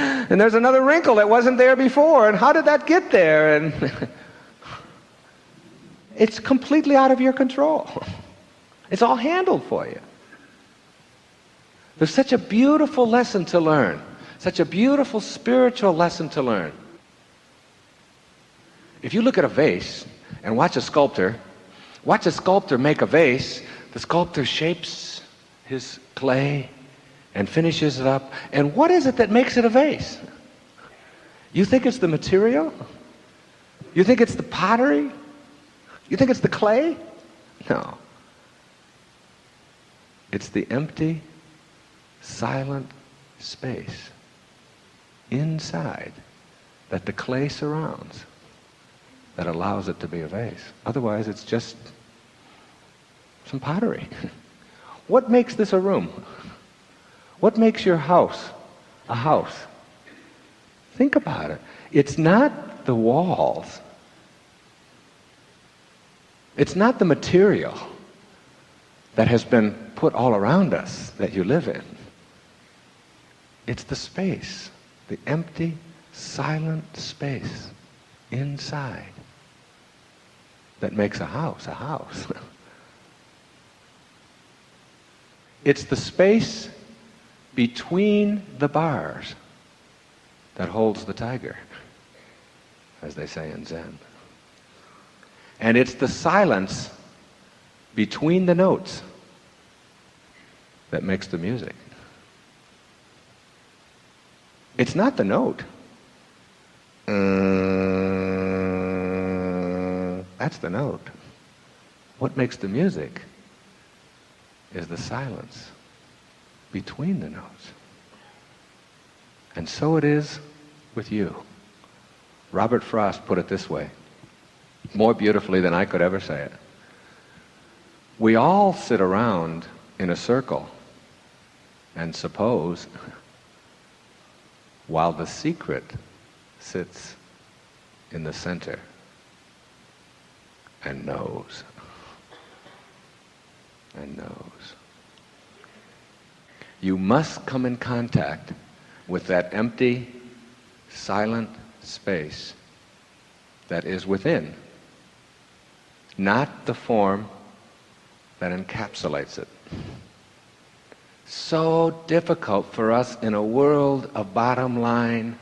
there's another wrinkle that wasn't there before, and how did that get there? And it's completely out of your control. It's all handled for you. There's such a beautiful lesson to learn, such a beautiful spiritual lesson to learn. If you look at a vase and watch a sculptor make a vase, the sculptor shapes his clay and finishes it up. And what is it that makes it a vase? You think it's the material? You think it's the pottery? You think it's the clay? No. It's the empty, silent space inside that the clay surrounds that allows it to be a vase. Otherwise, it's just some pottery. What makes this a room? What makes your house a house? Think about it. It's not the walls. It's not the material that has been put all around us that you live in. It's the space, the empty, silent space inside that makes a house a house. It's the space between the bars that holds the tiger, as they say in Zen. And it's the silence between the notes that makes the music. It's not the note. That's the note. What makes the music is the silence between the notes. And so it is with you. Robert Frost put it this way, more beautifully than I could ever say it. We all sit around in a circle and suppose, while the secret sits in the center and knows. And knows. You must come in contact with that empty, silent space that is within, not the form that encapsulates it. So difficult for us in a world of bottom line,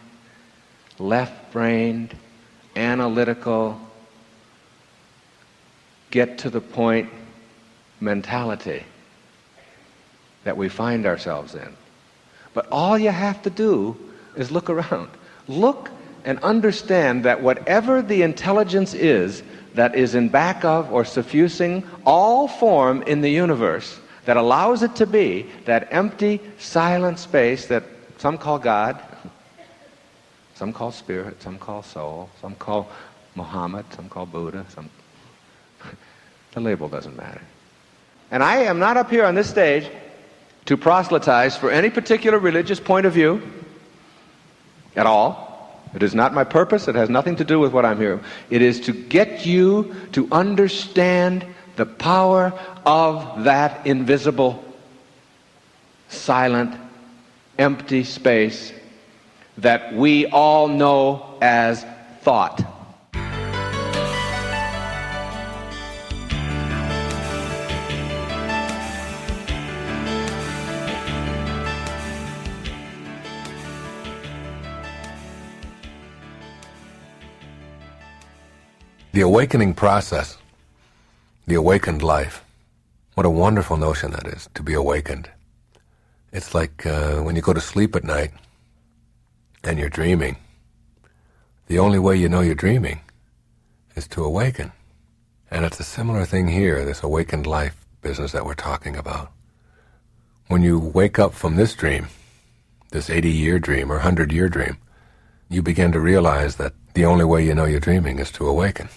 left-brained, analytical, get to the point mentality that we find ourselves in. But all you have to do is look around. Look and understand that whatever the intelligence is that is in back of or suffusing all form in the universe, that allows it to be that empty, silent space that some call God, some call spirit, some call soul, some call Muhammad, some call Buddha, the label doesn't matter. And I am not up here on this stage to proselytize for any particular religious point of view at all. It is not my purpose. It has nothing to do with what I'm here. It is to get you to understand the power of that invisible, silent, empty space that we all know as thought. The awakening process, the awakened life, what a wonderful notion that is, to be awakened. It's like when you go to sleep at night and you're dreaming. The only way you know you're dreaming is to awaken. And it's a similar thing here, this awakened life business that we're talking about. When you wake up from this dream, this 80-year dream or 100-year dream, you begin to realize that the only way you know you're dreaming is to awaken.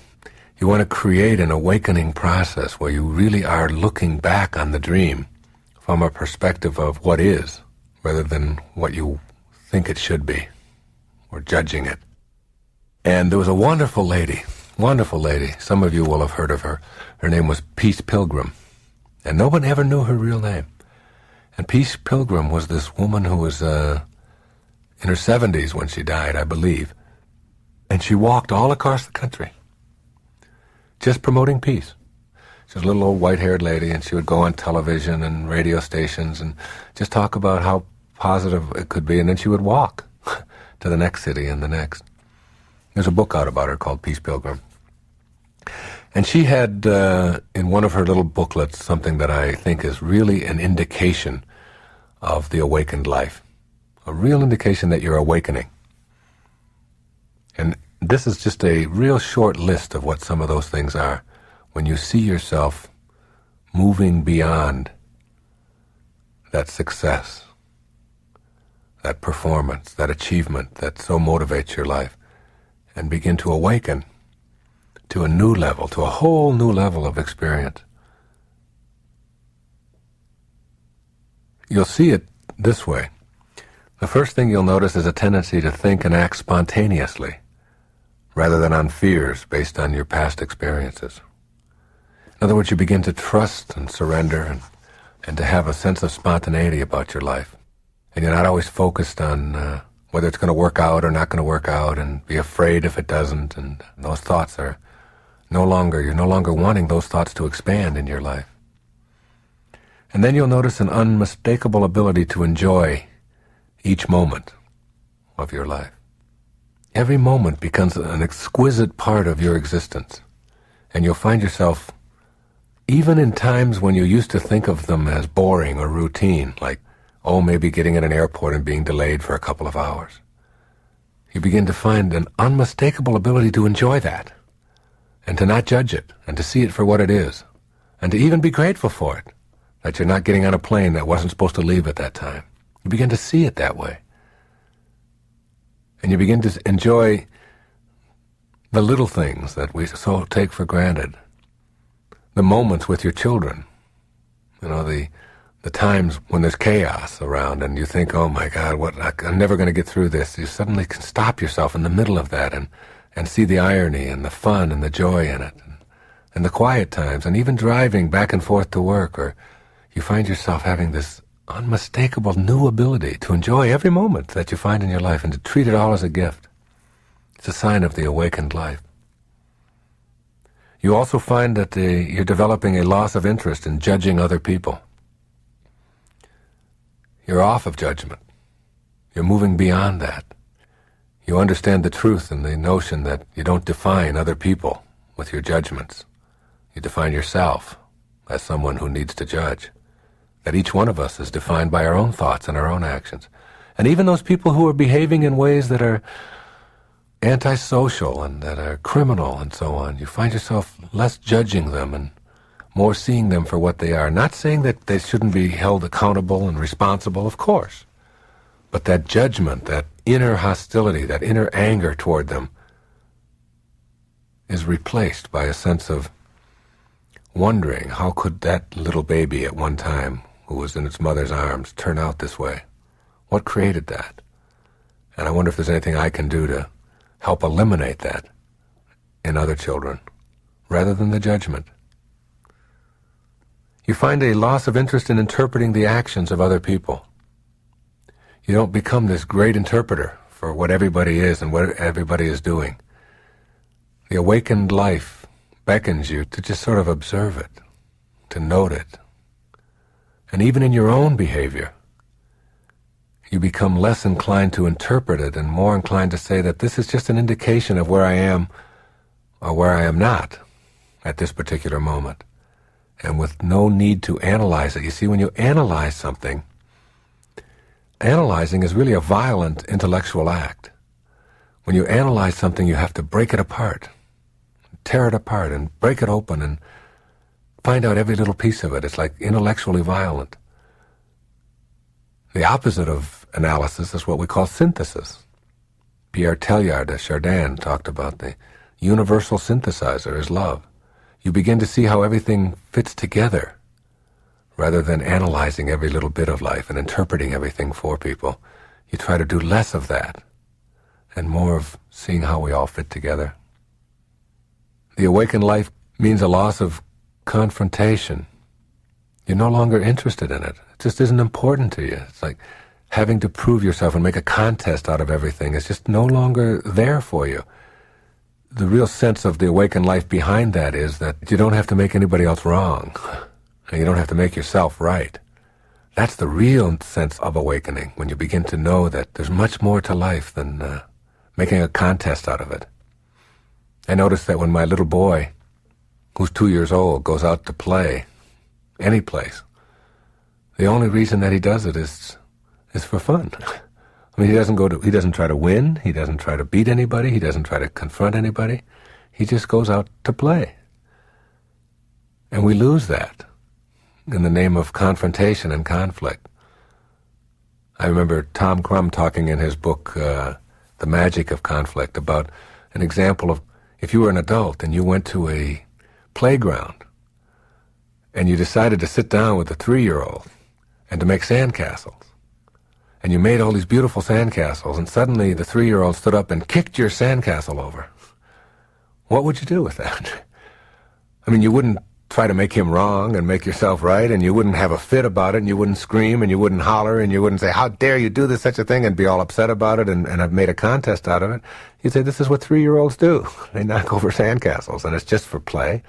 You want to create an awakening process where you really are looking back on the dream from a perspective of what is, rather than what you think it should be, or judging it. And there was a wonderful lady, some of you will have heard of her. Her name was Peace Pilgrim, and no one ever knew her real name. And Peace Pilgrim was this woman who was in her 70s when she died, I believe, and she walked all across the country just promoting peace. She was a little old white-haired lady, and she would go on television and radio stations and just talk about how positive it could be, and then she would walk to the next city and the next. There's a book out about her called Peace Pilgrim. And she had, in one of her little booklets, something that I think is really an indication of the awakened life, a real indication that you're awakening. And this is just a real short list of what some of those things are. When you see yourself moving beyond that success, that performance, that achievement that so motivates your life, and begin to awaken to a new level, to a whole new level of experience. You'll see it this way. The first thing you'll notice is a tendency to think and act spontaneously, rather than on fears based on your past experiences. In other words, you begin to trust and surrender and to have a sense of spontaneity about your life. And you're not always focused on whether it's going to work out or not going to work out, and be afraid if it doesn't. And those thoughts are you're no longer wanting those thoughts to expand in your life. And then you'll notice an unmistakable ability to enjoy each moment of your life. Every moment becomes an exquisite part of your existence, and you'll find yourself, even in times when you used to think of them as boring or routine, like, maybe getting at an airport and being delayed for a couple of hours, you begin to find an unmistakable ability to enjoy that, and to not judge it, and to see it for what it is, and to even be grateful for it, that you're not getting on a plane that wasn't supposed to leave at that time. You begin to see it that way. And you begin to enjoy the little things that we so take for granted. The moments with your children. The times when there's chaos around and you think, oh my God, I'm never going to get through this. You suddenly can stop yourself in the middle of that and see the irony and the fun and the joy in it. And the quiet times, and even driving back and forth to work, or you find yourself having this unmistakable new ability to enjoy every moment that you find in your life and to treat it all as a gift. It's a sign of the awakened life. You also find that you're developing a loss of interest in judging other people. You're off of judgment. You're moving beyond that. You understand the truth and the notion that you don't define other people with your judgments. You define yourself as someone who needs to judge. That each one of us is defined by our own thoughts and our own actions. And even those people who are behaving in ways that are antisocial and that are criminal and so on, you find yourself less judging them and more seeing them for what they are. Not saying that they shouldn't be held accountable and responsible, of course. But that judgment, that inner hostility, that inner anger toward them is replaced by a sense of wondering, how could that little baby at one time who was in its mother's arms turn out this way? What created that? And I wonder if there's anything I can do to help eliminate that in other children, rather than the judgment. You find a loss of interest in interpreting the actions of other people. You don't become this great interpreter for what everybody is and what everybody is doing. The awakened life beckons you to just sort of observe it, to note it. And even in your own behavior, you become less inclined to interpret it and more inclined to say that this is just an indication of where I am or where I am not at this particular moment. And with no need to analyze it. You see, when you analyze something, analyzing is really a violent intellectual act. When you analyze something, you have to break it apart, tear it apart and break it open and find out every little piece of it. It's like intellectually violent. The opposite of analysis is what we call synthesis. Pierre Teilhard de Chardin talked about the universal synthesizer is love. You begin to see how everything fits together rather than analyzing every little bit of life and interpreting everything for people. You try to do less of that and more of seeing how we all fit together. The awakened life means a loss of confrontation. You're no longer interested in it. It just isn't important to you. It's like having to prove yourself and make a contest out of everything is just no longer there for you. The real sense of the awakened life behind that is that you don't have to make anybody else wrong. And you don't have to make yourself right. That's the real sense of awakening, when you begin to know that there's much more to life than making a contest out of it. I noticed that when my little boy, who's 2 years old, goes out to play, any place, the only reason that he does it is for fun. I mean, he doesn't try to win, he doesn't try to beat anybody, he doesn't try to confront anybody. He just goes out to play. And we lose that in the name of confrontation and conflict. I remember Tom Crum talking in his book, The Magic of Conflict, about an example of if you were an adult and you went to a playground and you decided to sit down with a 3-year-old and to make sandcastles. And you made all these beautiful sandcastles, and suddenly the 3-year-old stood up and kicked your sandcastle over. What would you do with that? I mean, you wouldn't try to make him wrong and make yourself right, and you wouldn't have a fit about it, and you wouldn't scream, and you wouldn't holler, and you wouldn't say, how dare you do this, such a thing, and be all upset about it, and have made a contest out of it. You'd say, this is what 3-year-olds do. They knock over sandcastles, and it's just for play.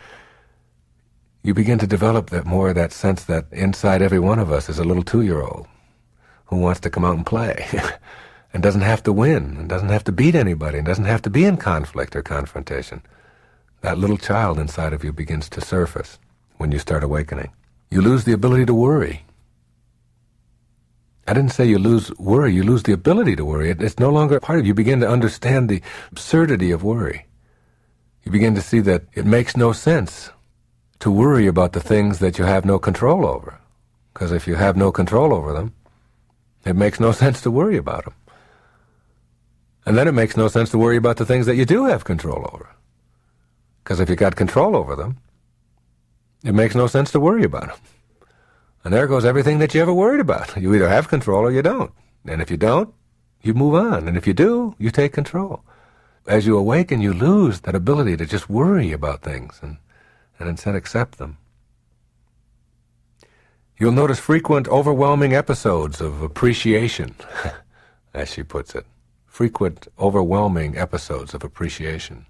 You begin to develop that sense that inside every one of us is a little 2-year-old who wants to come out and play and doesn't have to win and doesn't have to beat anybody and doesn't have to be in conflict or confrontation. That little child inside of you begins to surface when you start awakening. You lose the ability to worry. I didn't say you lose worry, you lose the ability to worry. It's no longer a part of you. You begin to understand the absurdity of worry. You begin to see that it makes no sense to worry about the things that you have no control over. Because if you have no control over them, it makes no sense to worry about them. And then it makes no sense to worry about the things that you do have control over. Because if you got control over them, it makes no sense to worry about them. And there goes everything that you ever worried about. You either have control or you don't. And if you don't, you move on. And if you do, you take control. As you awaken, you lose that ability to just worry about things and instead accept them. You'll notice frequent, overwhelming episodes of appreciation, as she puts it. Frequent, overwhelming episodes of appreciation.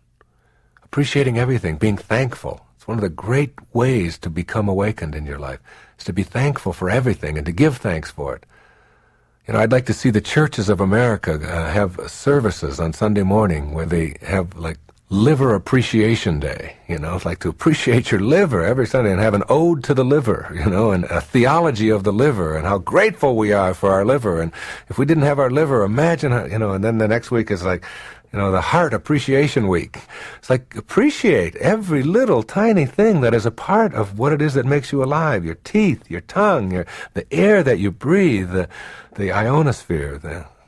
Appreciating everything, being thankful. It's one of the great ways to become awakened in your life, is to be thankful for everything and to give thanks for it. You know, I'd like to see the churches of America have services on Sunday morning where they have, like, Liver Appreciation Day, you know, it's like to appreciate your liver every Sunday and have an ode to the liver, you know, and a theology of the liver and how grateful we are for our liver. And if we didn't have our liver, imagine how, you know, and then the next week is like, you know, the Heart Appreciation Week. It's like appreciate every little tiny thing that is a part of what it is that makes you alive. Your teeth, your tongue, the air that you breathe, the ionosphere,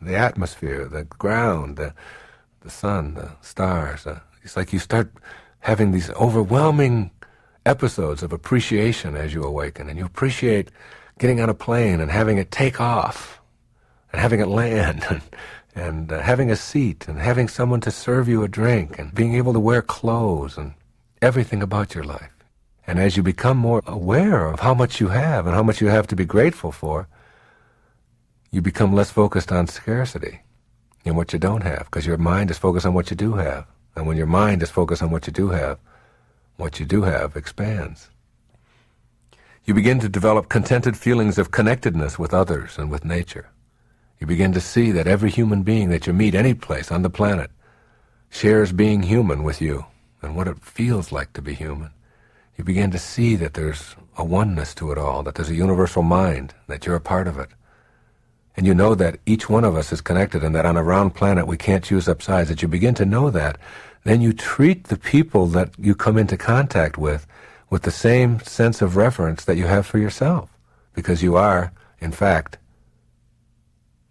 the atmosphere, the ground, the sun, the stars. It's like you start having these overwhelming episodes of appreciation as you awaken, and you appreciate getting on a plane and having it take off and having it land and having a seat and having someone to serve you a drink and being able to wear clothes and everything about your life. And as you become more aware of how much you have and how much you have to be grateful for, you become less focused on scarcity and what you don't have, because your mind is focused on what you do have. And when your mind is focused on what you do have expands. You begin to develop contented feelings of connectedness with others and with nature. You begin to see that every human being that you meet any place on the planet shares being human with you and what it feels like to be human. You begin to see that there's a oneness to it all, that there's a universal mind, that you're a part of it. And you know that each one of us is connected and that on a round planet we can't choose up sides. That you begin to know that, then you treat the people that you come into contact with the same sense of reverence that you have for yourself. Because you are, in fact,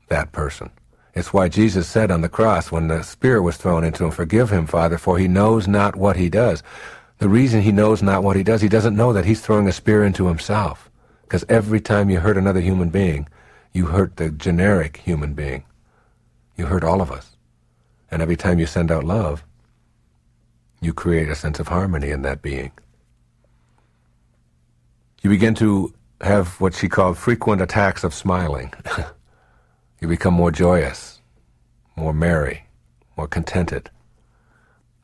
that person. It's why Jesus said on the cross when the Spirit was thrown into him, "Forgive him, Father, for he knows not what he does." The reason he knows not what he does, he doesn't know that he's throwing a spear into himself. Because every time you hurt another human being, you hurt the generic human being. You hurt all of us. And every time you send out love, you create a sense of harmony in that being. You begin to have what she called frequent attacks of smiling. You become more joyous, more merry, more contented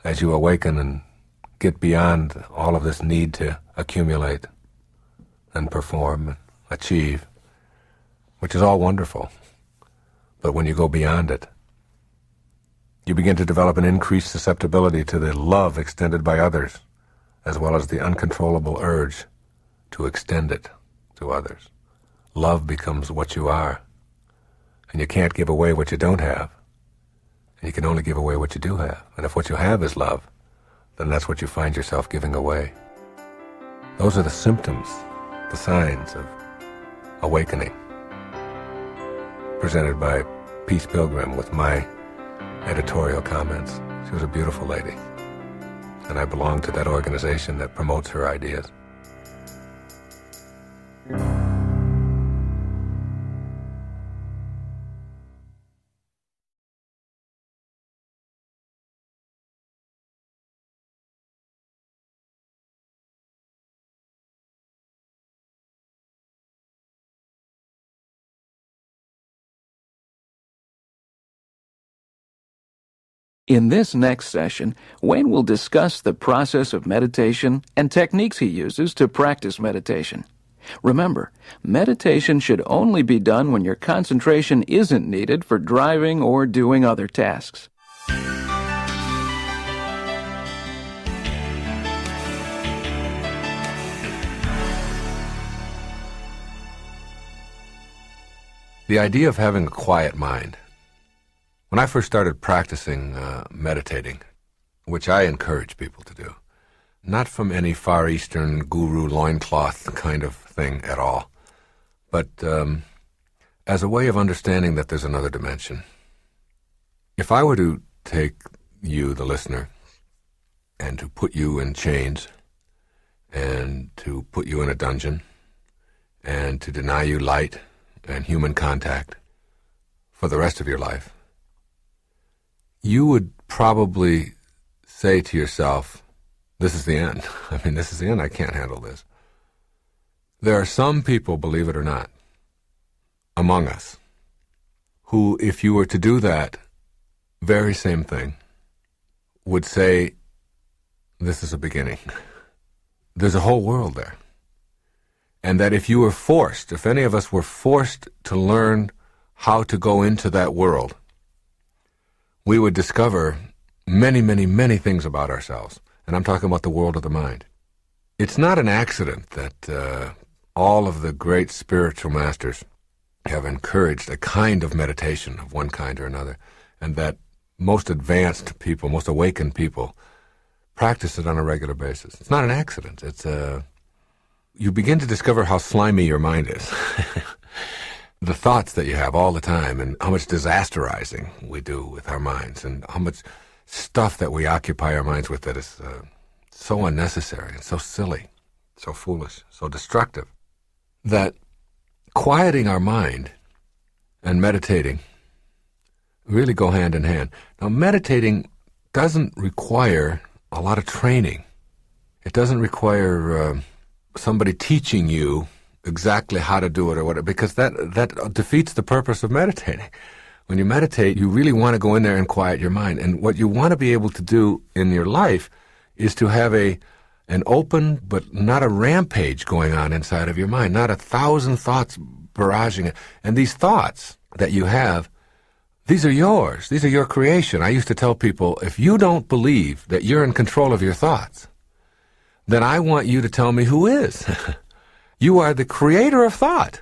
as you awaken and get beyond all of this need to accumulate and perform and achieve, which is all wonderful. But when you go beyond it, you begin to develop an increased susceptibility to the love extended by others, as well as the uncontrollable urge to extend it to others. Love becomes what you are, and you can't give away what you don't have, and you can only give away what you do have. And if what you have is love, then that's what you find yourself giving away. Those are the symptoms, the signs of awakening, presented by Peace Pilgrim with my editorial comments. She was a beautiful lady, and I belong to that organization that promotes her ideas. In this next session, Wayne will discuss the process of meditation and techniques he uses to practice meditation. Remember, meditation should only be done when your concentration isn't needed for driving or doing other tasks. The idea of having a quiet mind. When I first started practicing meditating, which I encourage people to do, not from any Far Eastern guru loincloth kind of thing at all, but as a way of understanding that there's another dimension. If I were to take you, the listener, and to put you in chains, and to put you in a dungeon, and to deny you light and human contact for the rest of your life, you would probably say to yourself, this is the end. This is the end. I can't handle this. There are some people, believe it or not, among us, who, if you were to do that very same thing, would say, this is a beginning. There's a whole world there. And that if you were forced, if any of us were forced to learn how to go into that world, we would discover many, many, many things about ourselves. And I'm talking about the world of the mind. It's not an accident that all of the great spiritual masters have encouraged a kind of meditation of one kind or another, and that most advanced people, most awakened people, practice it on a regular basis. It's not an accident. It's you begin to discover how slimy your mind is. The thoughts that you have all the time, and how much disasterizing we do with our minds, and how much stuff that we occupy our minds with that is so unnecessary and so silly, so foolish, so destructive, that quieting our mind and meditating really go hand in hand. Now, meditating doesn't require a lot of training. It doesn't require somebody teaching you exactly how to do it or whatever, because that defeats the purpose of meditating. When you meditate, you really want to go in there and quiet your mind. And what you want to be able to do in your life is to have an open, but not a rampage going on inside of your mind, not 1,000 thoughts barraging it. And these thoughts that you have, these are yours. These are your creation. I used to tell people, if you don't believe that you're in control of your thoughts, then I want you to tell me who is. You are the creator of thought,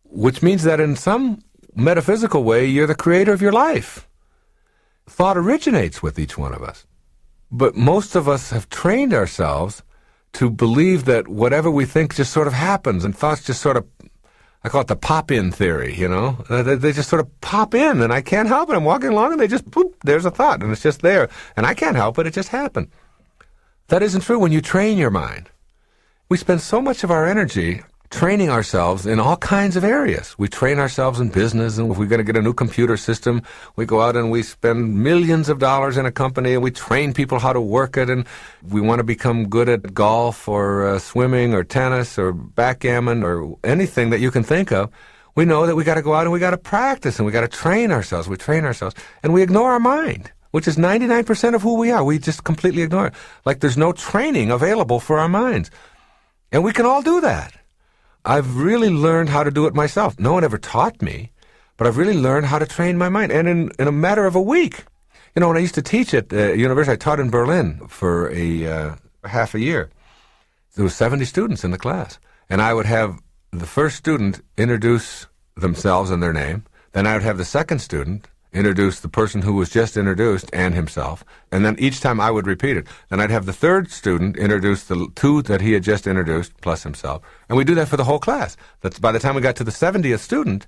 which means that in some metaphysical way, you're the creator of your life. Thought originates with each one of us. But most of us have trained ourselves to believe that whatever we think just sort of happens, and thoughts just sort of I call it the pop-in theory, you know. They just sort of pop in, and I can't help it. I'm walking along, and they just, boop, there's a thought, and it's just there. And I can't help it. It just happened. That isn't true when you train your mind. We spend so much of our energy training ourselves in all kinds of areas. We train ourselves in business, and if we're going to get a new computer system, we go out and we spend millions of dollars in a company, and we train people how to work it, and we want to become good at golf or swimming or tennis or backgammon or anything that you can think of. We know that we got to go out and we got to practice, and we got to train ourselves. We train ourselves, and we ignore our mind, which is 99% of who we are. We just completely ignore it. Like there's no training available for our minds. And we can all do that. I've really learned how to do it myself. No one ever taught me, but I've really learned how to train my mind. And in a matter of a week, you know, when I used to teach at university, I taught in Berlin for half a year. There were 70 students in the class. And I would have the first student introduce themselves and their name. Then I would have the second student introduce the person who was just introduced and himself, and then each time I would repeat it. Then I'd have the third student introduce the two that he had just introduced plus himself, and we do that for the whole class. That's by the time we got to the 70th student,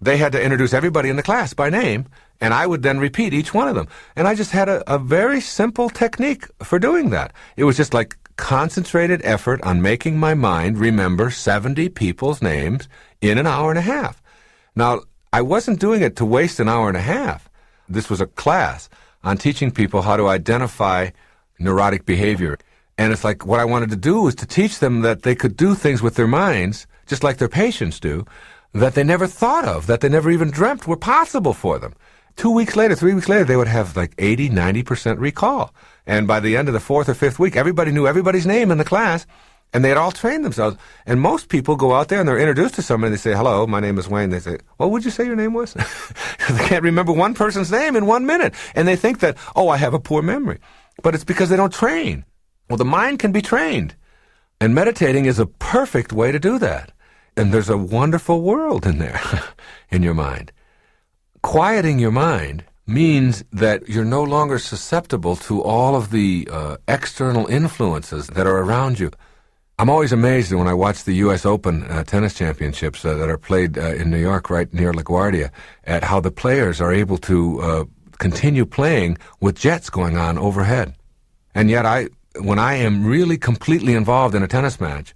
they had to introduce everybody in the class by name, and I would then repeat each one of them. And I just had a very simple technique for doing that. It was just like concentrated effort on making my mind remember 70 people's names in an hour and a half. Now, I wasn't doing it to waste an hour and a half. This was a class on teaching people how to identify neurotic behavior. And it's like what I wanted to do was to teach them that they could do things with their minds, just like their patients do, that they never thought of, that they never even dreamt were possible for them. 2 weeks later, 3 weeks later, they would have like 80, 90% recall. And by the end of the fourth or fifth week, everybody knew everybody's name in the class. And they had all trained themselves. And most people go out there and they're introduced to somebody. They say, hello, my name is Wayne. They say, what would you say your name was? They can't remember one person's name in 1 minute. And they think that, oh, I have a poor memory. But it's because they don't train. Well, the mind can be trained. And meditating is a perfect way to do that. And there's a wonderful world in there, in your mind. Quieting your mind means that you're no longer susceptible to all of the external influences that are around you. I'm always amazed when I watch the U.S. Open tennis championships that are played in New York, right near LaGuardia, at how the players are able to continue playing with jets going on overhead. And yet when I am really completely involved in a tennis match,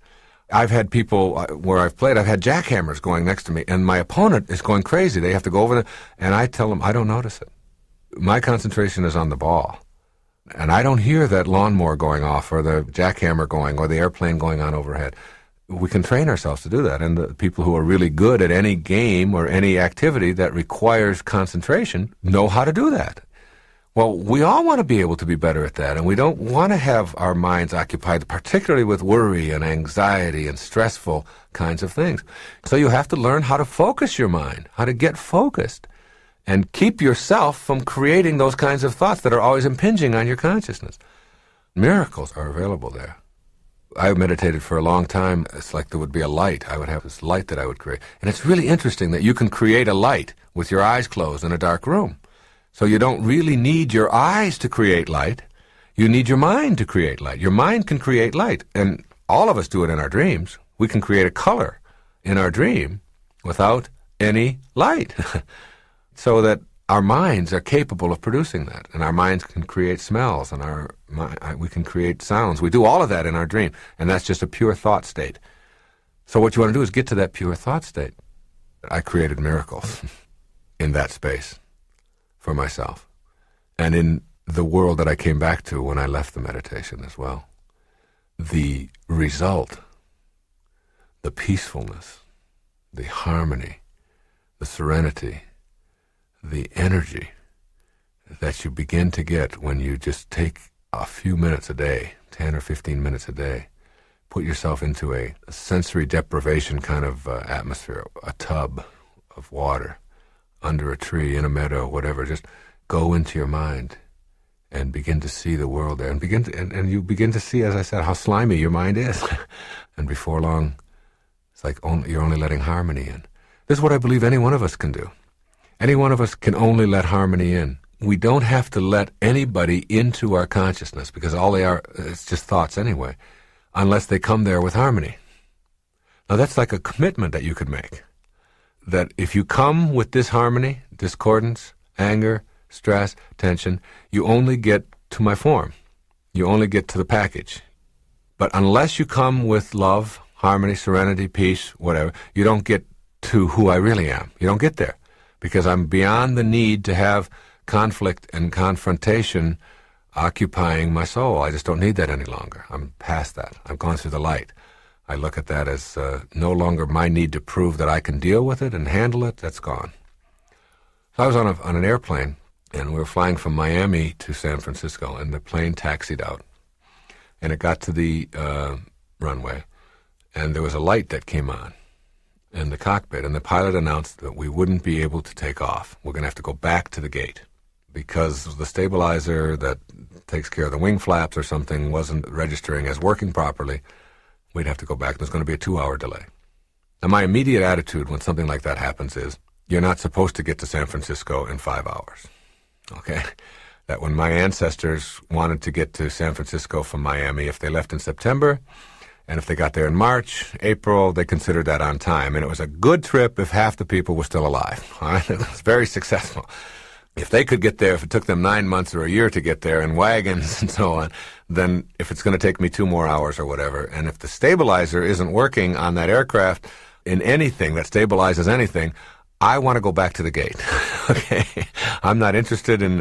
I've had people where I've played, I've had jackhammers going next to me, and my opponent is going crazy. They have to go over there, and I tell them, I don't notice it. My concentration is on the ball. And I don't hear that lawnmower going off or the jackhammer going or the airplane going on overhead. We can train ourselves to do that. And the people who are really good at any game or any activity that requires concentration know how to do that. Well, we all want to be able to be better at that, and we don't want to have our minds occupied, particularly with worry and anxiety and stressful kinds of things. So you have to learn how to focus your mind, how to get focused, and keep yourself from creating those kinds of thoughts that are always impinging on your consciousness. Miracles are available there. I meditated for a long time. It's like there would be a light. I would have this light that I would create. And it's really interesting that you can create a light with your eyes closed in a dark room. So you don't really need your eyes to create light. You need your mind to create light. Your mind can create light. And all of us do it in our dreams. We can create a color in our dream without any light. So that our minds are capable of producing that. And our minds can create smells, and we can create sounds. We do all of that in our dream. And that's just a pure thought state. So what you want to do is get to that pure thought state. I created miracles in that space for myself, and in the world that I came back to when I left the meditation as well. The result, the peacefulness, the harmony, the serenity, the energy that you begin to get when you just take a few minutes a day, 10 or 15 minutes a day, put yourself into a sensory deprivation kind of atmosphere, a tub of water, under a tree, in a meadow, whatever. Just go into your mind and begin to see the world there, and you begin to see, as I said, how slimy your mind is. And before long, it's like you're only letting harmony in. This is what I believe any one of us can do. Any one of us can only let harmony in. We don't have to let anybody into our consciousness, because all they are, it's just thoughts anyway, unless they come there with harmony. Now that's like a commitment that you could make. that if you come with disharmony, discordance, anger, stress, tension, you only get to my form. You only get to the package. But unless you come with love, harmony, serenity, peace, whatever, you don't get to who I really am. You don't get there. Because I'm beyond the need to have conflict and confrontation occupying my soul. I just don't need that any longer. I'm past that. I've gone through the light. I look at that as no longer my need to prove that I can deal with it and handle it. That's gone. So I was on an airplane, and we were flying from Miami to San Francisco, and the plane taxied out. And it got to the runway, and there was a light that came on in the cockpit, and the pilot announced that we wouldn't be able to take off. We're going to have to go back to the gate because the stabilizer that takes care of the wing flaps or something wasn't registering as working properly. We'd have to go back. There's going to be a 2-hour delay. Now, my immediate attitude when something like that happens is, you're not supposed to get to San Francisco in 5 hours. Okay? That when my ancestors wanted to get to San Francisco from Miami, if they left in September, and if they got there in March, April, they considered that on time. And it was a good trip if half the people were still alive. All right? It was very successful. If they could get there, if it took them 9 months or a year to get there in wagons and so on, then if it's going to take me 2 more hours or whatever, and if the stabilizer isn't working on that aircraft in anything that stabilizes anything, I want to go back to the gate. Okay, I'm not interested in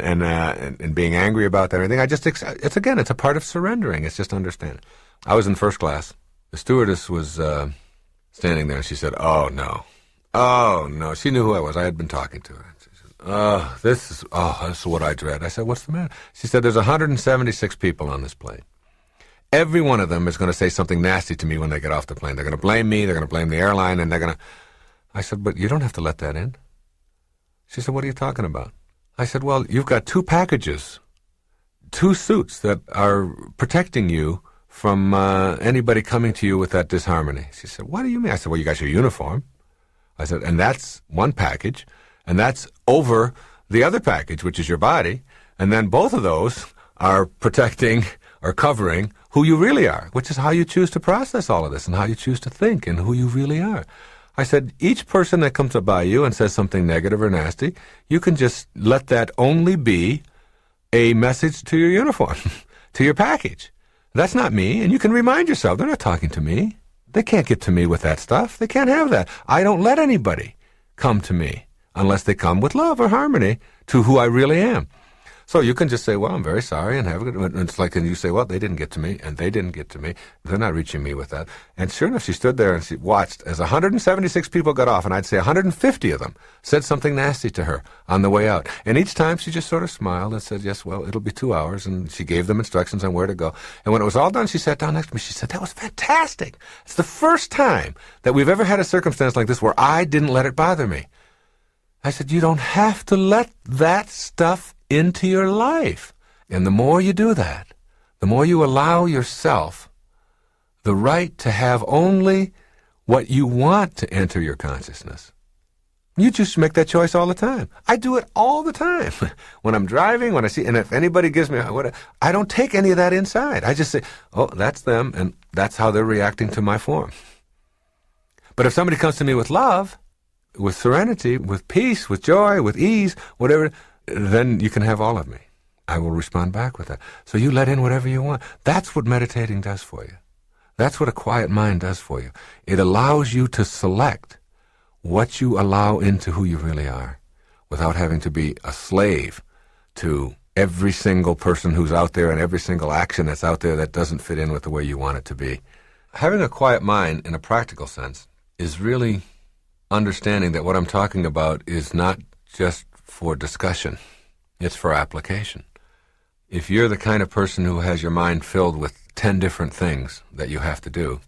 being angry about that or anything. It's a part of surrendering. It's just understanding. I was in first class. The stewardess was standing there, and she said, "Oh no." She knew who I was. I had been talking to her. She said, this is what I dread. I said, "What's the matter?" She said, "There's 176 people on this plane. Every one of them is going to say something nasty to me when they get off the plane. They're going to blame me. They're going to blame the airline, and they're going to." I said, "But you don't have to let that in." She said, "What are you talking about?" I said, "Well, you've got 2 packages, 2 suits that are protecting you from anybody coming to you with that disharmony." She said, "What do you mean?" I said, "Well, you got your uniform." I said, "And that's one package, and that's over the other package, which is your body, and then both of those are protecting or covering who you really are, which is how you choose to process all of this and how you choose to think and who you really are." I said, each person that comes up by you and says something negative or nasty, you can just let that only be a message to your uniform, to your package. That's not me, and you can remind yourself, they're not talking to me. They can't get to me with that stuff. They can't have that. I don't let anybody come to me unless they come with love or harmony to who I really am. So you can just say, "Well, I'm very sorry," and have a good. And it's like, and you say, "Well, they didn't get to me, and they didn't get to me. They're not reaching me with that." And sure enough, she stood there and she watched as 176 people got off, and I'd say 150 of them said something nasty to her on the way out. And each time she just sort of smiled and said, "Yes, well, it'll be 2 hours," and she gave them instructions on where to go. And when it was all done, she sat down next to me. She said, "That was fantastic. It's the first time that we've ever had a circumstance like this where I didn't let it bother me." I said, "You don't have to let that stuff into your life." And the more you do that, the more you allow yourself the right to have only what you want to enter your consciousness. You just make that choice all the time. I do it all the time. When I'm driving, when I see, and if anybody gives me what, I don't take any of that inside. I just say, "Oh, that's them, and that's how they're reacting to my form." But if somebody comes to me with love, with serenity, with peace, with joy, with ease, whatever, then you can have all of me. I will respond back with that. So you let in whatever you want. That's what meditating does for you. That's what a quiet mind does for you. It allows you to select what you allow into who you really are without having to be a slave to every single person who's out there and every single action that's out there that doesn't fit in with the way you want it to be. Having a quiet mind in a practical sense is really understanding that what I'm talking about is not just for discussion. It's for application. If you're the kind of person who has your mind filled with 10 different things that you have to do,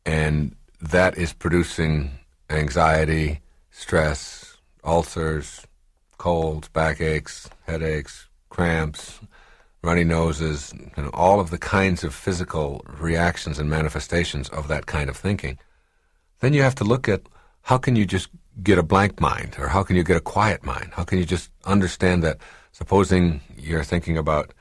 and that is producing anxiety, stress, ulcers, colds, backaches, headaches, cramps, runny noses, and all of the kinds of physical reactions and manifestations of that kind of thinking, then you have to look at how can you just get a blank mind, or how can you get a quiet mind? How can you just understand that, supposing you're thinking about,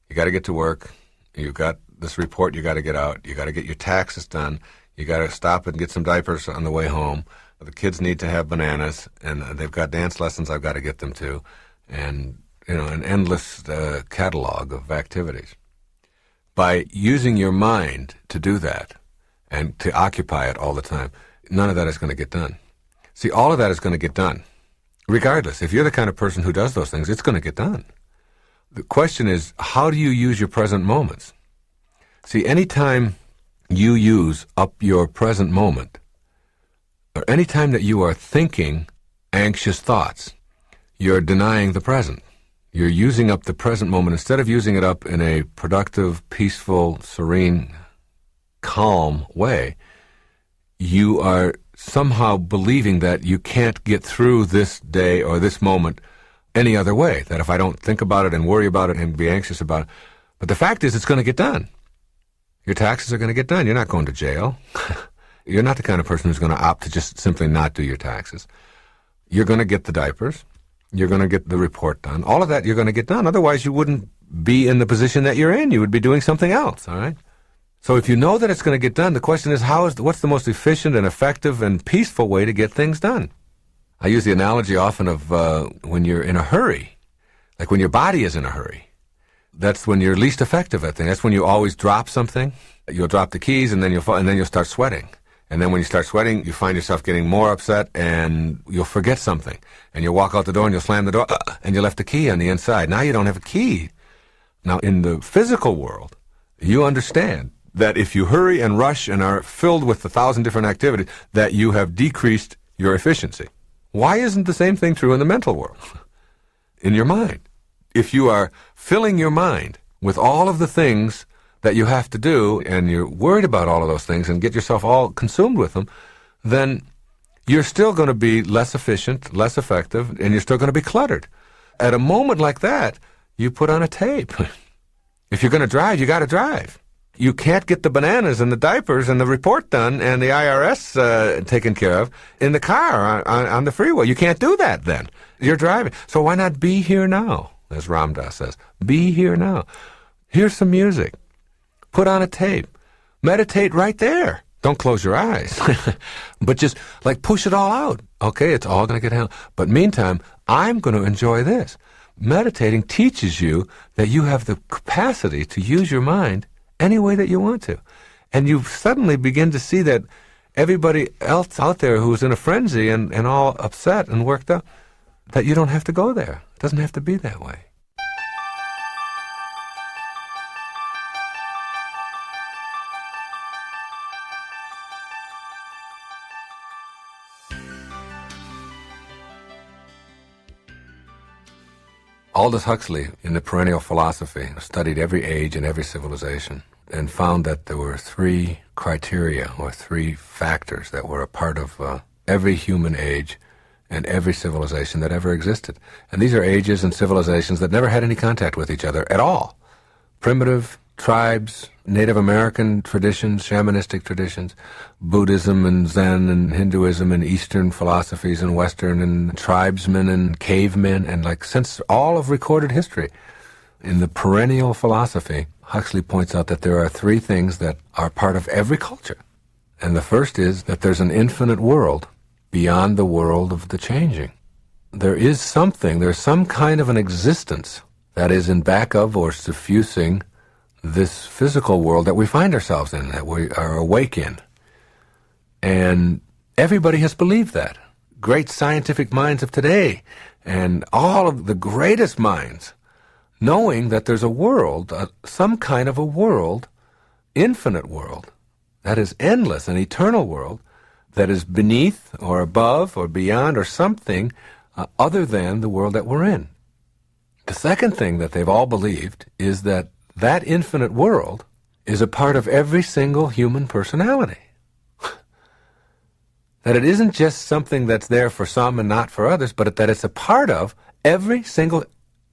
you got to get to work, you've got this report you got to get out, you got to get your taxes done, you got to stop and get some diapers on the way home, The kids need to have bananas, and they've got dance lessons I've got to get them to, and an endless catalog of activities. By using your mind to do that and to occupy it all the time, none of that is going to get done. See, all of that is going to get done. Regardless, if you're the kind of person who does those things, it's going to get done. The question is, how do you use your present moments? See, anytime you use up your present moment, or any time that you are thinking anxious thoughts, you're denying the present. You're using up the present moment. Instead of using it up in a productive, peaceful, serene, calm way, you are somehow believing that you can't get through this day or this moment any other way, that if I don't think about it and worry about it and be anxious about it. But the fact is, it's going to get done. Your taxes are going to get done. You're not going to jail. You're not the kind of person who's going to opt to just simply not do your taxes. You're going to get the diapers. You're going to get the report done. All of that you're going to get done. Otherwise, you wouldn't be in the position that you're in. You would be doing something else, all right? So if you know that it's going to get done, the question is, what's the most efficient and effective and peaceful way to get things done? I use the analogy often of when you're in a hurry, like when your body is in a hurry. That's when you're least effective at things. That's when you always drop something. You'll drop the keys, and then you'll start sweating. And then when you start sweating, you find yourself getting more upset, and you'll forget something. And you'll walk out the door, and you'll slam the door, and you left the key on the inside. Now you don't have a key. Now, in the physical world, you understand that if you hurry and rush and are filled with 1,000 different activities, that you have decreased your efficiency. Why isn't the same thing true in the mental world? In your mind. If you are filling your mind with all of the things that you have to do, and you're worried about all of those things and get yourself all consumed with them, then you're still going to be less efficient, less effective, and you're still going to be cluttered. At a moment like that, you put on a tape. If you're going to drive, you got to drive. You can't get the bananas and the diapers and the report done and the IRS taken care of in the car on the freeway. You can't do that then. You're driving. So why not be here now, as Ram Dass says. Be here now. Here's some music. Put on a tape. Meditate right there. Don't close your eyes. But just push it all out. Okay, it's all going to get handled. But meantime, I'm going to enjoy this. Meditating teaches you that you have the capacity to use your mind any way that you want to. And you suddenly begin to see that everybody else out there who's in a frenzy and all upset and worked up, that you don't have to go there. It doesn't have to be that way. Aldous Huxley, in the Perennial Philosophy, studied every age and every civilization and found that there were 3 criteria or 3 factors that were a part of every human age and every civilization that ever existed. And these are ages and civilizations that never had any contact with each other at all. Primitive tribes, Native American traditions, shamanistic traditions, Buddhism and Zen and Hinduism and Eastern philosophies and Western and tribesmen and cavemen and since all of recorded history. In the Perennial Philosophy, Huxley points out that there are 3 things that are part of every culture. And the first is that there's an infinite world beyond the world of the changing. There's some kind of an existence that is in back of or suffusing this physical world that we find ourselves in, that we are awake in. And everybody has believed that. Great scientific minds of today and all of the greatest minds, knowing that there's a world, some kind of a world, infinite world, that is endless, an eternal world, that is beneath or above or beyond or something other than the world that we're in. The second thing that they've all believed is that infinite world is a part of every single human personality. That it isn't just something that's there for some and not for others, but that it's a part of every single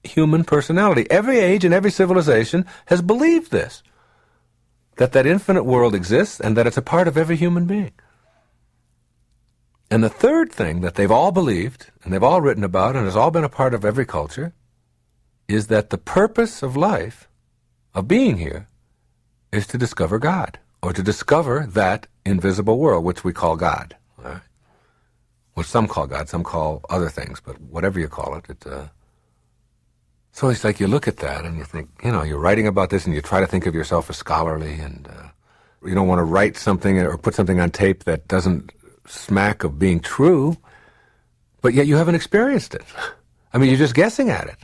human personality. Every age and every civilization has believed this, that infinite world exists and that it's a part of every human being. And the third thing that they've all believed, and they've all written about, and has all been a part of every culture, is that the purpose of life, of being here, is to discover God, or to discover that invisible world, which we call God. Right? what some call God, some call other things, but whatever you call it, so it's like you look at that and you think, you're writing about this and you try to think of yourself as scholarly, and you don't want to write something or put something on tape that doesn't smack of being true, but yet you haven't experienced it. I mean, you're just guessing at it.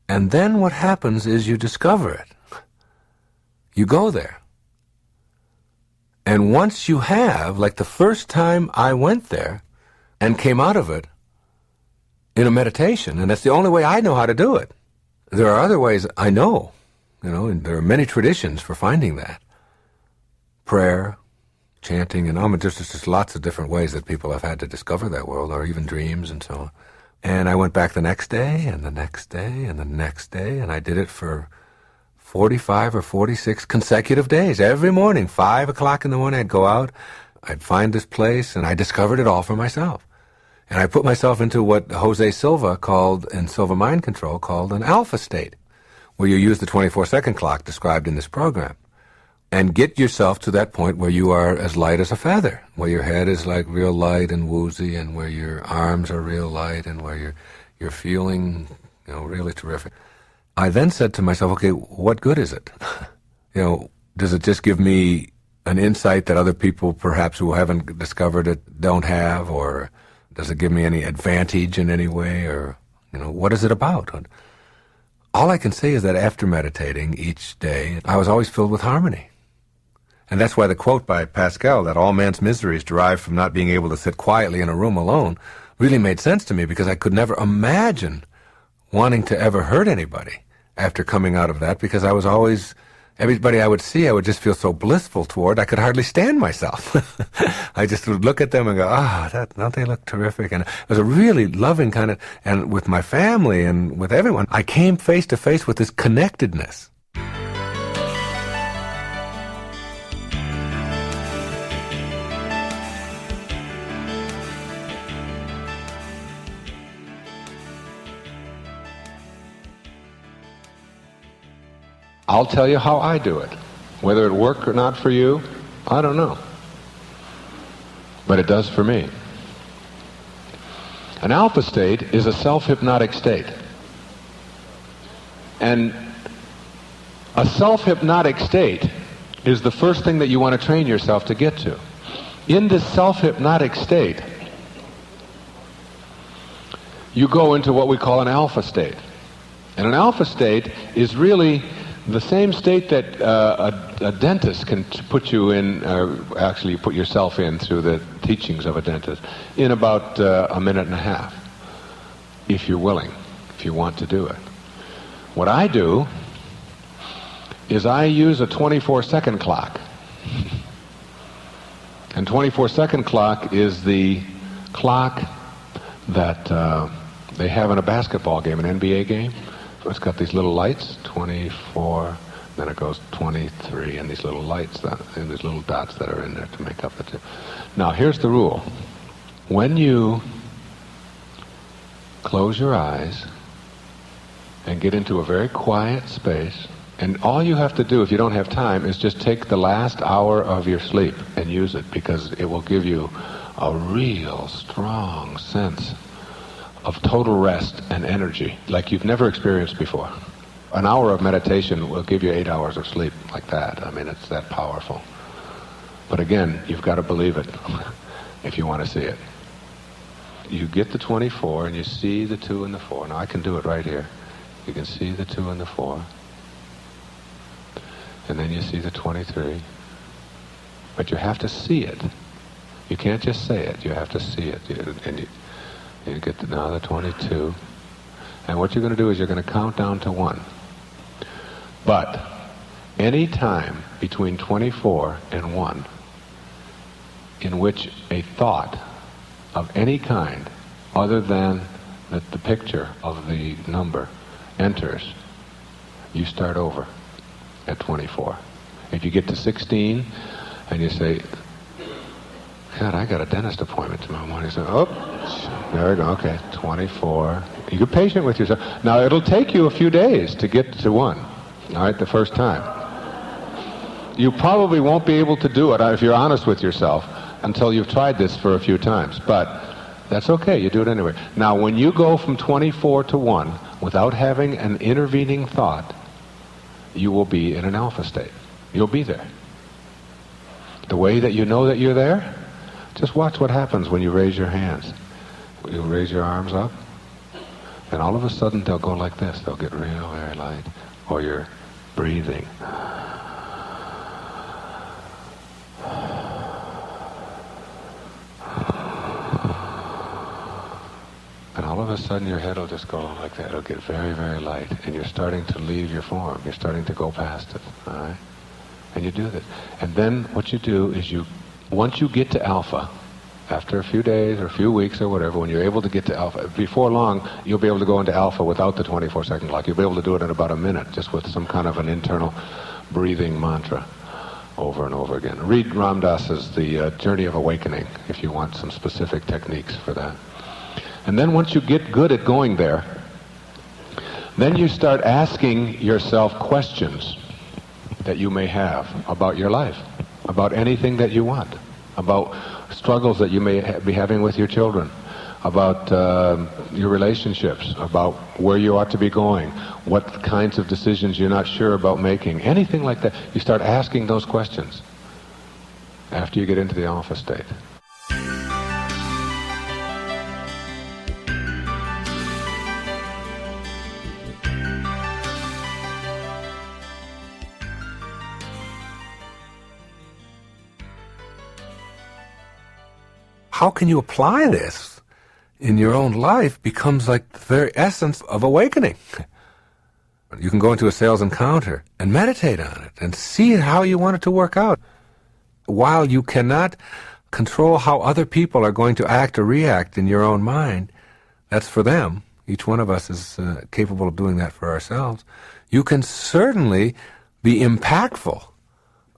And then what happens is you discover it. You go there. And once you have, like the first time I went there and came out of it in a meditation, and that's the only way I know how to do it. There are other ways I know, and there are many traditions for finding that. Prayer, chanting, and there's just lots of different ways that people have had to discover that world, or even dreams and so on. And I went back the next day, and the next day, and the next day, and I did it for 45 or 46 consecutive days. Every morning, 5 o'clock in the morning, I'd go out, I'd find this place, and I discovered it all for myself. And I put myself into what Jose Silva called, in Silva Mind Control, called an alpha state, where you use the 24-second clock described in this program, and get yourself to that point where you are as light as a feather, where your head is like real light and woozy, and where your arms are real light, and where you're feeling, really terrific. I then said to myself, okay, what good is it? Does it just give me an insight that other people perhaps who haven't discovered it don't have, or does it give me any advantage in any way, or, what is it about? All I can say is that after meditating each day, I was always filled with harmony. And that's why the quote by Pascal, that all man's misery is derived from not being able to sit quietly in a room alone, really made sense to me, because I could never imagine wanting to ever hurt anybody after coming out of that, because I was always, everybody I would see, I would just feel so blissful toward, I could hardly stand myself. I just would look at them and go, don't they look terrific? And it was a really loving kind of, and with my family and with everyone, I came face to face with this connectedness. I'll tell you how I do it. Whether it worked or not for you, I don't know. But it does for me. An alpha state is a self-hypnotic state. And a self-hypnotic state is the first thing that you want to train yourself to get to. In this self-hypnotic state, you go into what we call an alpha state. And an alpha state is really the same state that a dentist can put you in, actually you put yourself in through the teachings of a dentist, in about a minute and a half, if you're willing, if you want to do it. What I do is I use a 24-second clock. And 24-second clock is the clock that they have in a basketball game, an NBA game. It's got these little lights, 24, then it goes 23, and these little lights, and these little dots that are in there to make up the two. Now, here's the rule. When you close your eyes and get into a very quiet space, and all you have to do, if you don't have time, is just take the last hour of your sleep and use it, because it will give you a real strong sense of total rest and energy like you've never experienced before. An hour of meditation will give you 8 hours of sleep like that. I mean, it's that powerful. But again, you've got to believe it if you want to see it. You get the 24 and you see the 2 and the 4. Now I can do it right here. You can see the 2 and the 4. And then you see the 23. But you have to see it. You can't just say it. You have to see it. You get now the 22. And what you're going to do is you're going to count down to 1. But any time between 24 and 1 in which a thought of any kind other than the picture of the number enters, you start over at 24. If you get to 16 and you say, God, I got a dentist appointment tomorrow morning. So, there we go. Okay, 24. You get patient with yourself. Now, it'll take you a few days to get to 1. All right, the first time. You probably won't be able to do it if you're honest with yourself. until you've tried this for a few times, but that's okay, you do it anyway. Now, when you go from 24 to 1 without having an intervening thought, you will be in an alpha state. You'll be there. The way that you know that you're there, just watch what happens when you raise your hands. You raise your arms up, and all of a sudden they'll go like this. They'll get real, very light. Or you're breathing. And all of a sudden your head will just go like that. It'll get very, very light. And you're starting to leave your form. You're starting to go past it. All right? And you do this. And then what you do is once you get to alpha, after a few days or a few weeks or whatever, when you're able to get to alpha, before long, you'll be able to go into alpha without the 24-second clock. You'll be able to do it in about a minute, just with some kind of an internal breathing mantra over and over again. Read Ram Dass's The Journey of Awakening if you want some specific techniques for that. And then once you get good at going there, then you start asking yourself questions that you may have about your life, about anything that you want, about struggles that you may be having with your children, about your relationships, about where you ought to be going, what kinds of decisions you're not sure about making, anything like that. You start asking those questions after you get into the alpha state. How can you apply this in your own life becomes like the very essence of awakening. You can go into a sales encounter and meditate on it and see how you want it to work out. While you cannot control how other people are going to act or react in your own mind, that's for them. Each one of us is capable of doing that for ourselves. You can certainly be impactful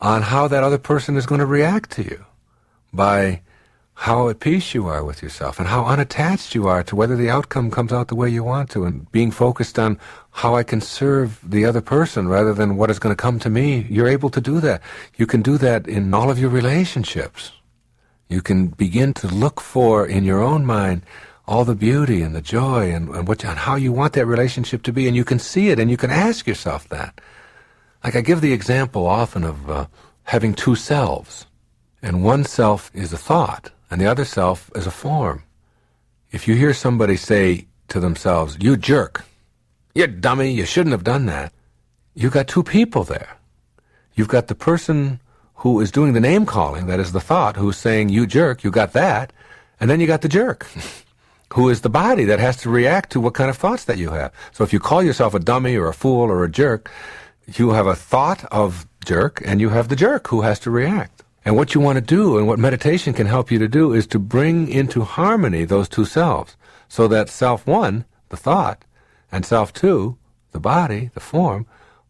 on how that other person is going to react to you by how at peace you are with yourself and how unattached you are to whether the outcome comes out the way you want to, and being focused on how I can serve the other person rather than what is going to come to me. You're able to do that. You can do that in all of your relationships. You can begin to look for in your own mind all the beauty and the joy and how you want that relationship to be, and you can see it and you can ask yourself that. Like I give the example often of having two selves, and one self is a thought and the other self is a form. If you hear somebody say to themselves, "You jerk, you dummy, you shouldn't have done that," you've got two people there. You've got the person who is doing the name calling, that is the thought, who's saying, "You jerk, you got that," and then you got the jerk, who is the body that has to react to what kind of thoughts that you have. So if you call yourself a dummy or a fool or a jerk, you have a thought of jerk and you have the jerk who has to react. And what you want to do, and what meditation can help you to do, is to bring into harmony those two selves, so that self one, the thought, and self two, the body, the form,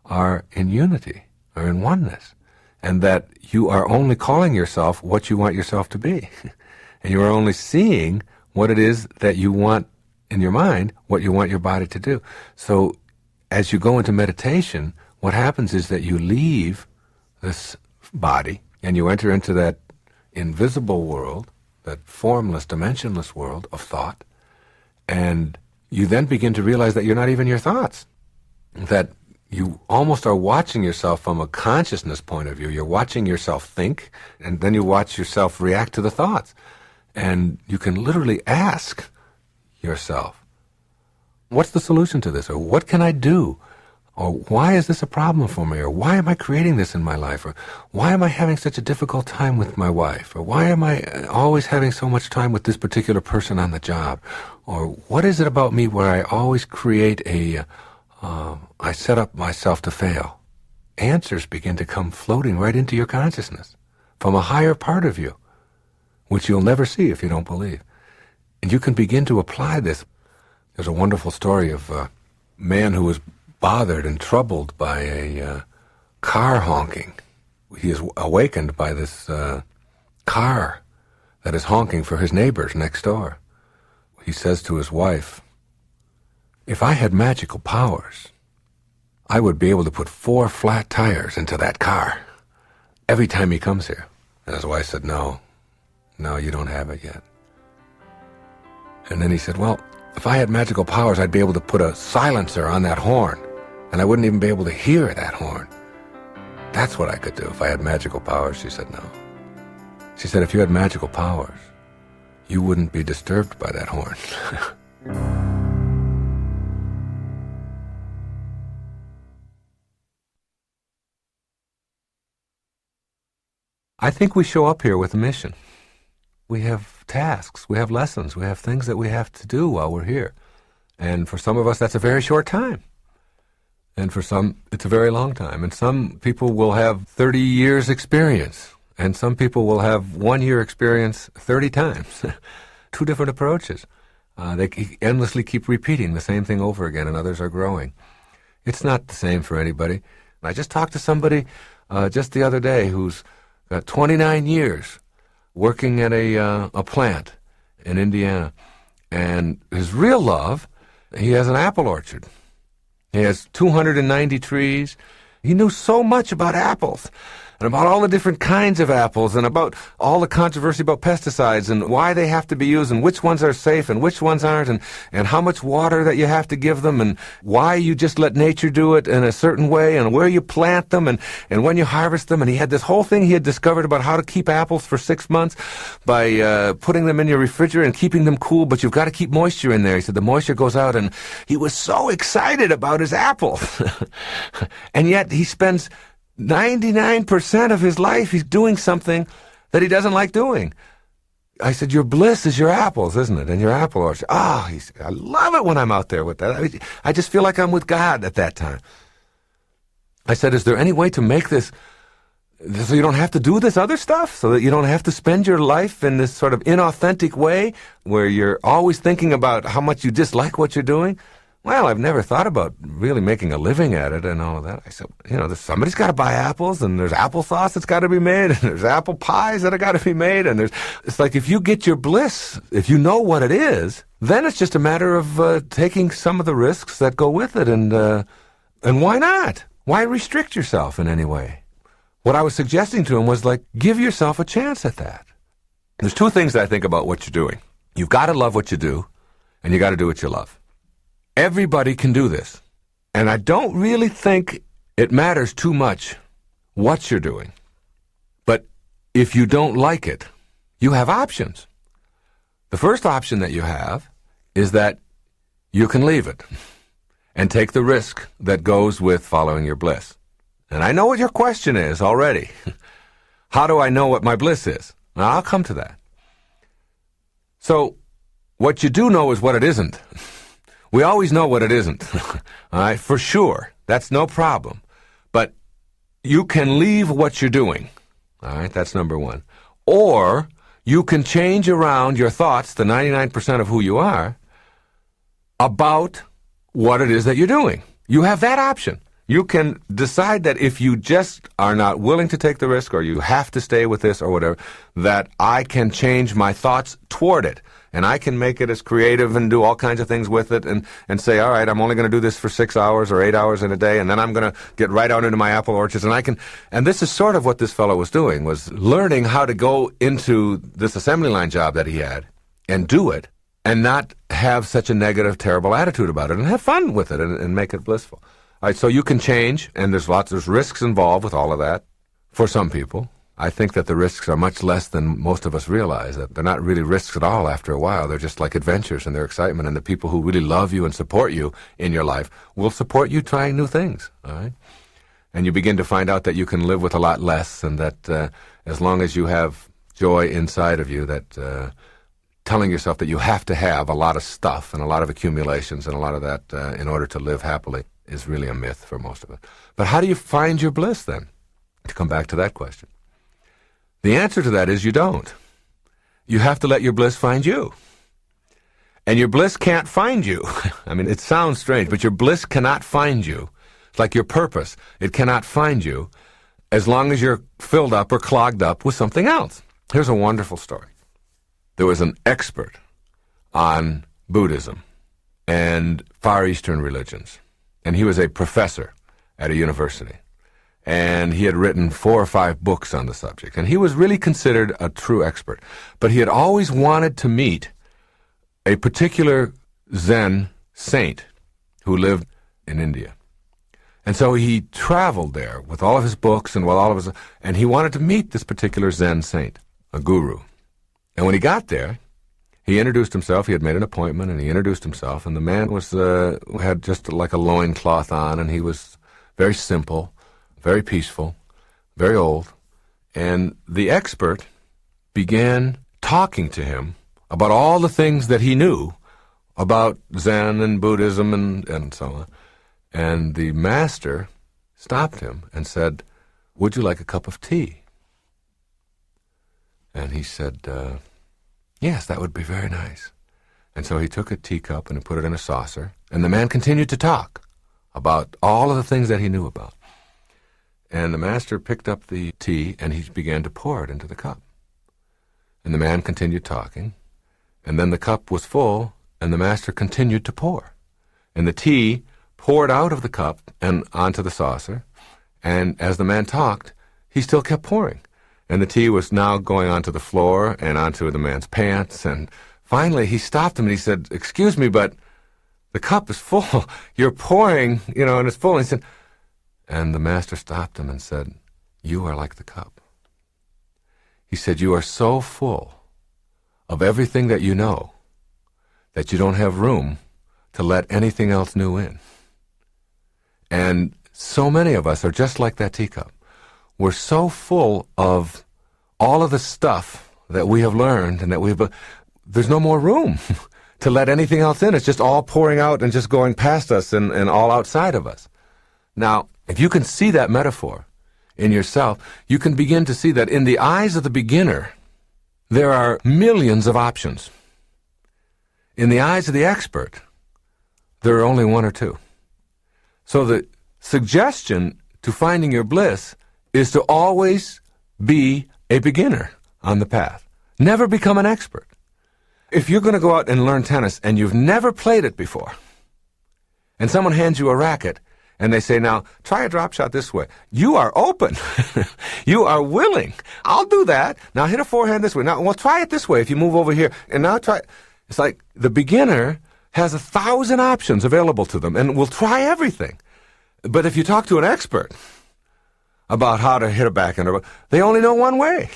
are in unity, are in oneness, and that you are only calling yourself what you want yourself to be. And you are only seeing what it is that you want in your mind, what you want your body to do. So as you go into meditation, what happens is that you leave this body and you enter into that invisible world, that formless, dimensionless world of thought, and you then begin to realize that you're not even your thoughts, that you almost are watching yourself from a consciousness point of view. You're watching yourself think, and then you watch yourself react to the thoughts. And you can literally ask yourself, what's the solution to this? Or what can I do? Or why is this a problem for me? Or why am I creating this in my life? Or why am I having such a difficult time with my wife? Or why am I always having so much time with this particular person on the job? Or what is it about me where I always create I set up myself to fail? Answers begin to come floating right into your consciousness from a higher part of you, which you'll never see if you don't believe. And you can begin to apply this. There's a wonderful story of a man who was bothered and troubled by a car honking. He is awakened by this car that is honking for his neighbors next door. He says to his wife, "If I had magical powers, I would be able to put 4 flat tires into that car every time he comes here." And his wife said, "No, No, you don't have it yet. And then he said, well, if I had magical powers, I'd be able to put a silencer on that horn, and I wouldn't even be able to hear that horn. That's what I could do if I had magical powers. She said, no. She said, if you had magical powers, you wouldn't be disturbed by that horn. I think we show up here with a mission. We have tasks, we have lessons, we have things that we have to do while we're here. And for some of us, that's a very short time. And for some, it's a very long time. And some people will have 30 years experience. And some people will have 1 year experience 30 times. Two different approaches. They endlessly keep repeating the same thing over again, and others are growing. It's not the same for anybody. I just talked to somebody just the other day who's got 29 years working at a plant in Indiana. And his real love, he has an apple orchard. He has 290 trees. He knew so much about apples and about all the different kinds of apples and about all the controversy about pesticides and why they have to be used and which ones are safe and which ones aren't and how much water that you have to give them and why you just let nature do it in a certain way and where you plant them and when you harvest them. And he had this whole thing he had discovered about how to keep apples for 6 months by putting them in your refrigerator and keeping them cool, but you've got to keep moisture in there. He said the moisture goes out, and he was so excited about his apples. And yet he spends 99% of his life he's doing something that he doesn't like doing. I said, your bliss is your apples, isn't it? And your apple orchard. I love it when I'm out there with that. I just feel like I'm with God at that time. I said, is there any way to make this so you don't have to do this other stuff, so that you don't have to spend your life in this sort of inauthentic way where you're always thinking about how much you dislike what you're doing? Well, I've never thought about really making a living at it and all of that. I said, somebody's got to buy apples, and there's applesauce that's got to be made, and there's apple pies that have got to be made, and it's like if you get your bliss, if you know what it is, then it's just a matter of taking some of the risks that go with it, and why not? Why restrict yourself in any way? What I was suggesting to him was, give yourself a chance at that. There's two things that I think about what you're doing. You've got to love what you do, and you got to do what you love. Everybody can do this. And I don't really think it matters too much what you're doing. But if you don't like it, you have options. The first option that you have is that you can leave it and take the risk that goes with following your bliss. And I know what your question is already. How do I know what my bliss is? Now, I'll come to that. So, what you do know is what it isn't. We always know what it isn't, all right, for sure. That's no problem. But you can leave what you're doing, all right, that's number one. Or you can change around your thoughts, the 99% of who you are, about what it is that you're doing. You have that option. You can decide that if you just are not willing to take the risk, or you have to stay with this or whatever, that I can change my thoughts toward it. And I can make it as creative and do all kinds of things with it and say, all right, I'm only going to do this for 6 hours or 8 hours in a day, and then I'm going to get right out into my apple orchards. And this is sort of what this fellow was doing, was learning how to go into this assembly line job that he had and do it and not have such a negative, terrible attitude about it and have fun with it and make it blissful. All right, so you can change, and there's risks involved with all of that for some people. I think that the risks are much less than most of us realize, that they're not really risks at all after a while. They're just like adventures and their excitement, and the people who really love you and support you in your life will support you trying new things, all right? And you begin to find out that you can live with a lot less, and that as long as you have joy inside of you, that telling yourself that you have to have a lot of stuff and a lot of accumulations and a lot of that in order to live happily is really a myth for most of us. But how do you find your bliss then? To come back to that question. The answer to that is you don't. You have to let your bliss find you. And your bliss can't find you. I mean, it sounds strange, but your bliss cannot find you. It's like your purpose. It cannot find you as long as you're filled up or clogged up with something else. Here's a wonderful story. There was an expert on Buddhism and Far Eastern religions, and he was a professor at a university. and he had written 4 or 5 books on the subject, and he was really considered a true expert. But he had always wanted to meet a particular Zen saint who lived in India. And so he traveled there with all of his books and he wanted to meet this particular Zen saint, a guru. And when he got there, he introduced himself. He had made an appointment, and he introduced himself. And the man had just like a loincloth on, and he was very simple, very peaceful, very old. And the expert began talking to him about all the things that he knew about Zen and Buddhism and so on. And the master stopped him and said, "Would you like a cup of tea?" And he said, "Yes, that would be very nice." And so he took a teacup and he put it in a saucer, and the man continued to talk about all of the things that he knew about. And the master picked up the tea and he began to pour it into the cup. And the man continued talking, and then the cup was full, and the master continued to pour. And the tea poured out of the cup and onto the saucer, and as the man talked, he still kept pouring. And the tea was now going onto the floor and onto the man's pants, and finally he stopped him and he said, "Excuse me, but the cup is full. You're pouring, and it's full." And he said, and the master stopped him and said, "You are like the cup." He said, "You are so full of everything that you know that you don't have room to let anything else new in." And so many of us are just like that teacup. We're so full of all of the stuff that we have learned and that there's no more room to let anything else in. It's just all pouring out and just going past us and all outside of us. Now, if you can see that metaphor in yourself, you can begin to see that in the eyes of the beginner, there are millions of options. In the eyes of the expert, there are only 1 or 2. So the suggestion to finding your bliss is to always be a beginner on the path. Never become an expert. If you're going to go out and learn tennis and you've never played it before, and someone hands you a racket and they say, "Now, try a drop shot this way," you are open. You are willing. "I'll do that. Now hit a forehand this way. Now, well, try it this way if you move over here. And now try." It's like the beginner has 1,000 options available to them and will try everything. But if you talk to an expert about how to hit a backhand, they only know one way.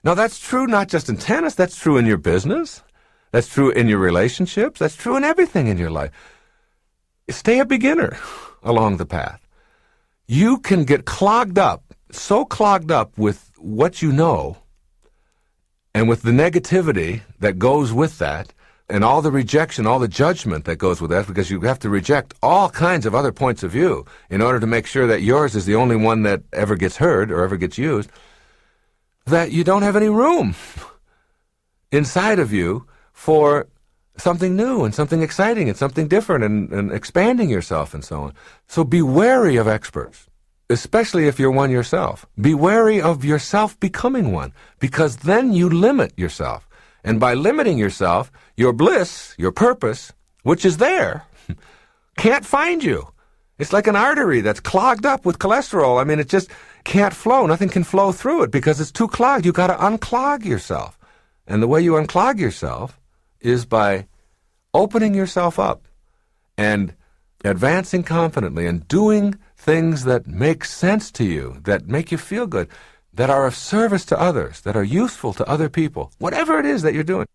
Now, that's true not just in tennis. That's true in your business. That's true in your relationships. That's true in everything in your life. Stay a beginner along the path. You can get so clogged up with what you know and with the negativity that goes with that, and all the rejection, all the judgment that goes with that, because you have to reject all kinds of other points of view in order to make sure that yours is the only one that ever gets heard or ever gets used, that you don't have any room inside of you for something new and something exciting and something different and expanding yourself and so on. So be wary of experts, especially if you're one yourself. Be wary of yourself becoming one, because then you limit yourself. And by limiting yourself, your bliss, your purpose, which is there, can't find you. It's like an artery that's clogged up with cholesterol. I mean, it just can't flow. Nothing can flow through it because it's too clogged. You've got to unclog yourself. And the way you unclog yourself is by opening yourself up and advancing confidently and doing things that make sense to you, that make you feel good, that are of service to others, that are useful to other people, whatever it is that you're doing.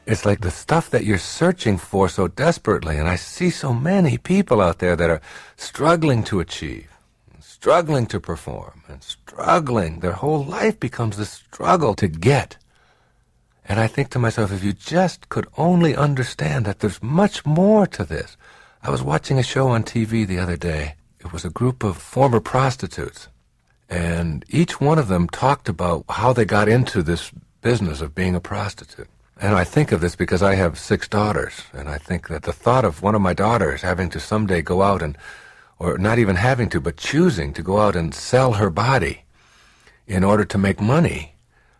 It's like the stuff that you're searching for so desperately, and I see so many people out there that are struggling to achieve, struggling to perform, and struggling. Their whole life becomes a struggle to get. And I think to myself, if you just could only understand that there's much more to this. I was watching a show on TV the other day. It was a group of former prostitutes, and each one of them talked about how they got into this business of being a prostitute. And I think of this because I have 6 daughters, and I think that the thought of one of my daughters having to someday go out and or not even having to, but choosing to go out and sell her body in order to make money.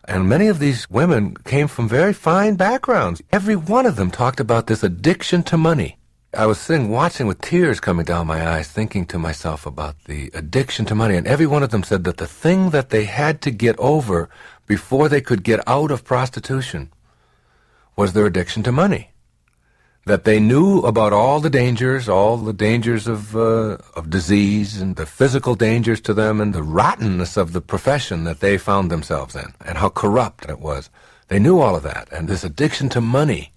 And many of these women came from very fine backgrounds. Every one of them talked about this addiction to money. I was sitting watching with tears coming down my eyes, thinking to myself about the addiction to money. And every one of them said that the thing that they had to get over before they could get out of prostitution was their addiction to money. That they knew about all the dangers of disease and the physical dangers to them and the rottenness of the profession that they found themselves in and how corrupt it was. They knew all of that. And this addiction to money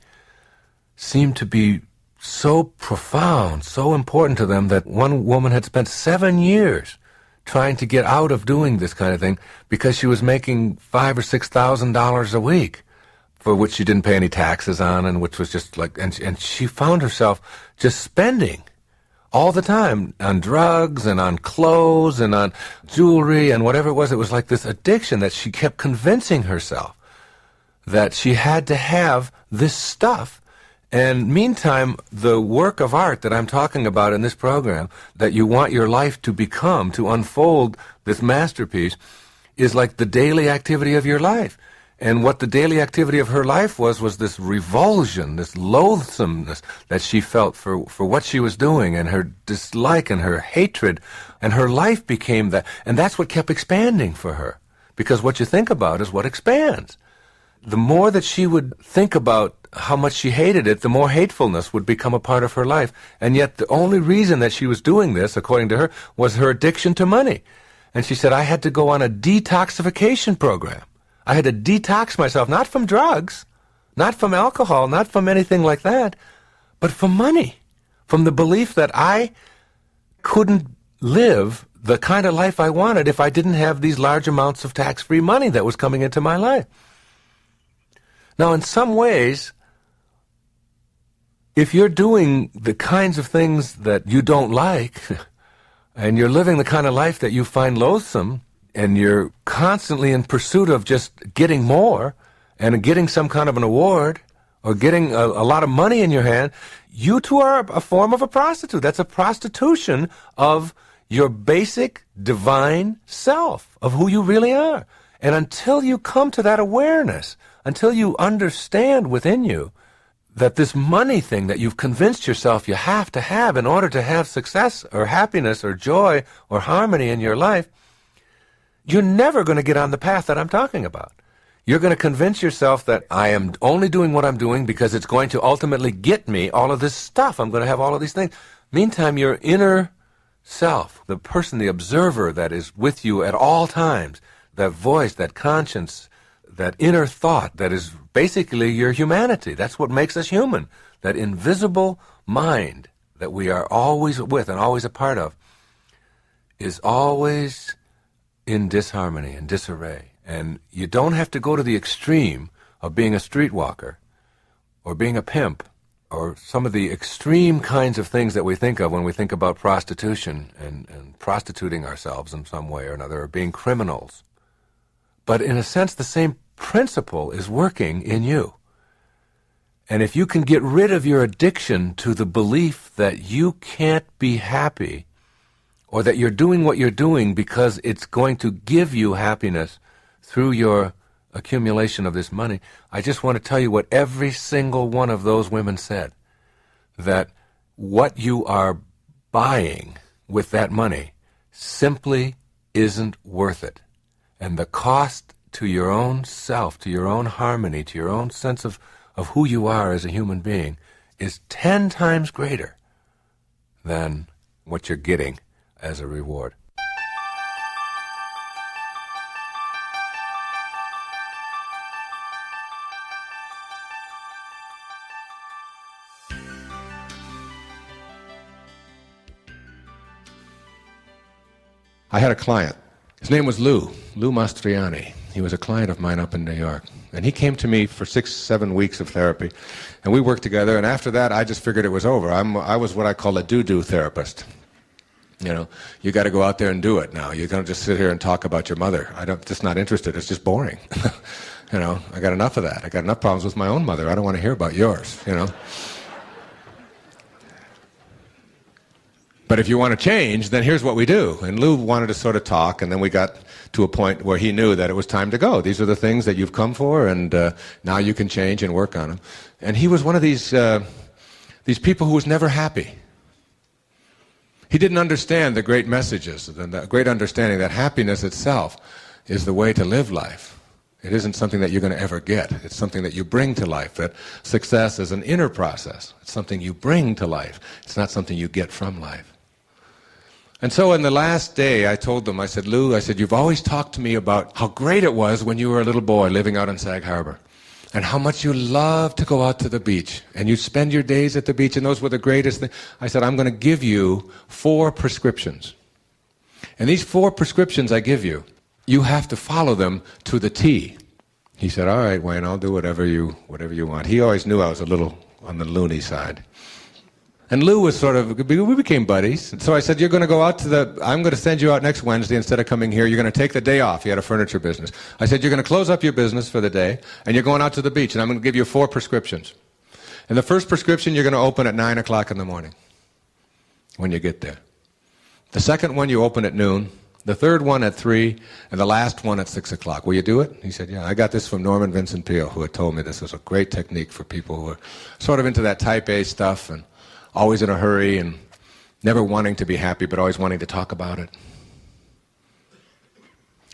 seemed to be so profound, so important to them that one woman had spent 7 years trying to get out of doing this kind of thing because she was making $5,000 or $6,000 a week, for which she didn't pay any taxes on, and which was just like, and she found herself just spending all the time on drugs and on clothes and on jewelry and whatever it was. It was like this addiction that she kept convincing herself that she had to have this stuff. And meantime, the work of art that I'm talking about in this program, that you want your life to become, to unfold this masterpiece, is like the daily activity of your life. And what the daily activity of her life was this revulsion, this loathsomeness that she felt for what she was doing, and her dislike and her hatred, and her life became that. And that's what kept expanding for her, because what you think about is what expands. The more that she would think about how much she hated it, the more hatefulness would become a part of her life. And yet the only reason that she was doing this, according to her, was her addiction to money. And she said, I had to go on a detoxification program. I had to detox myself, not from drugs, not from alcohol, not from anything like that, but from money, from the belief that I couldn't live the kind of life I wanted if I didn't have these large amounts of tax-free money that was coming into my life. Now, in some ways, if you're doing the kinds of things that you don't like, and you're living the kind of life that you find loathsome, and you're constantly in pursuit of just getting more and getting some kind of an award or getting a lot of money in your hand, you too are a form of a prostitute. That's a prostitution of your basic divine self, of who you really are. And until you come to that awareness, until you understand within you that this money thing that you've convinced yourself you have to have in order to have success or happiness or joy or harmony in your life, you're never going to get on the path that I'm talking about. You're going to convince yourself that I am only doing what I'm doing because it's going to ultimately get me all of this stuff. I'm going to have all of these things. Meantime, your inner self, the person, the observer that is with you at all times, that voice, that conscience, that inner thought that is basically your humanity. That's what makes us human. That invisible mind that we are always with and always a part of is always in disharmony and disarray. And you don't have to go to the extreme of being a streetwalker or being a pimp or some of the extreme kinds of things that we think of when we think about prostitution and prostituting ourselves in some way or another, or being criminals. But in a sense, the same principle is working in you. And if you can get rid of your addiction to the belief that you can't be happy, or that you're doing what you're doing because it's going to give you happiness through your accumulation of this money, I just want to tell you what every single one of those women said, that what you are buying with that money simply isn't worth it. And the cost to your own self, to your own harmony, to your own sense of who you are as a human being is 10 times greater than what you're getting as a reward. I had a client. His name was Lou Mastriani. He was a client of mine up in New York. And he came to me for 6-7 weeks of therapy. And we worked together. And after that, I just figured it was over. I was what I call a do-do therapist. You know, you got to go out there and do it now. You're going to just sit here and talk about your mother. Just not interested. It's just boring. You know, I got enough of that. I got enough problems with my own mother. I don't want to hear about yours, you know. But if you want to change, then here's what we do. And Lou wanted to sort of talk, and then we got to a point where he knew that it was time to go. These are the things that you've come for, and now you can change and work on them. And he was one of these people who was never happy. He didn't understand the great messages, the great understanding that happiness itself is the way to live life. It isn't something that you're going to ever get. It's something that you bring to life. That success is an inner process. It's something you bring to life. It's not something you get from life. And so in the last day, I told them, I said, Lou, you've always talked to me about how great it was when you were a little boy living out in Sag Harbor, and how much you loved to go out to the beach, and you'd spend your days at the beach, and those were the greatest things. I said, I'm going to give you 4 prescriptions. And these 4 prescriptions I give you, you have to follow them to the T. He said, all right, Wayne, I'll do whatever you want. He always knew I was a little on the loony side. And Lou was we became buddies. And so I said, you're going to go out I'm going to send you out next Wednesday instead of coming here. You're going to take the day off. He had a furniture business. I said, you're going to close up your business for the day, and you're going out to the beach, and I'm going to give you 4 prescriptions. And the first prescription you're going to open at 9 o'clock in the morning when you get there. The second one you open at noon. The third one at 3, and the last one at 6 o'clock. Will you do it? He said, yeah. I got this from Norman Vincent Peale, who had told me this was a great technique for people who are sort of into that type A stuff and always in a hurry and never wanting to be happy but always wanting to talk about it.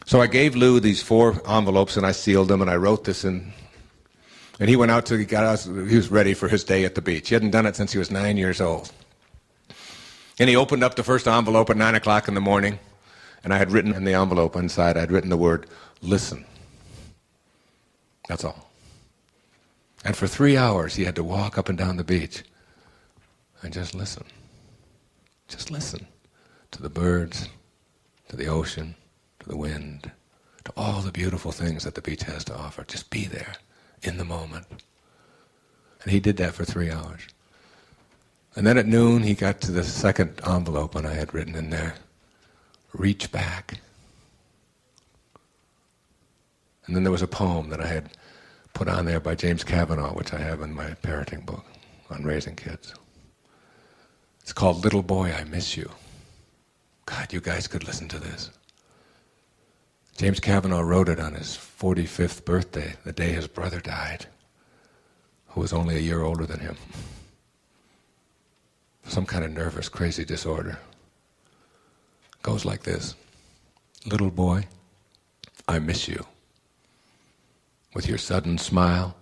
So I gave Lou these 4 envelopes, and I sealed them, and I wrote this in. And he went out he was ready for his day at the beach. He hadn't done it since he was 9 years old. And he opened up the first envelope at 9 o'clock in the morning. And I had written in the envelope inside, I had written the word, listen. That's all. And for 3 hours, he had to walk up and down the beach and just listen. Just listen to the birds, to the ocean, to the wind, to all the beautiful things that the beach has to offer. Just be there in the moment. And he did that for 3 hours. And then at noon, he got to the second envelope, and I had written in there, reach back. And then there was a poem that I had put on there by James Kavanaugh, which I have in my parenting book on raising kids. It's called Little Boy, I Miss You. God, you guys could listen to this. James Kavanaugh wrote it on his 45th birthday, the day his brother died, who was only a year older than him. Some kind of nervous, crazy disorder. Goes like this. Little boy, I miss you. With your sudden smile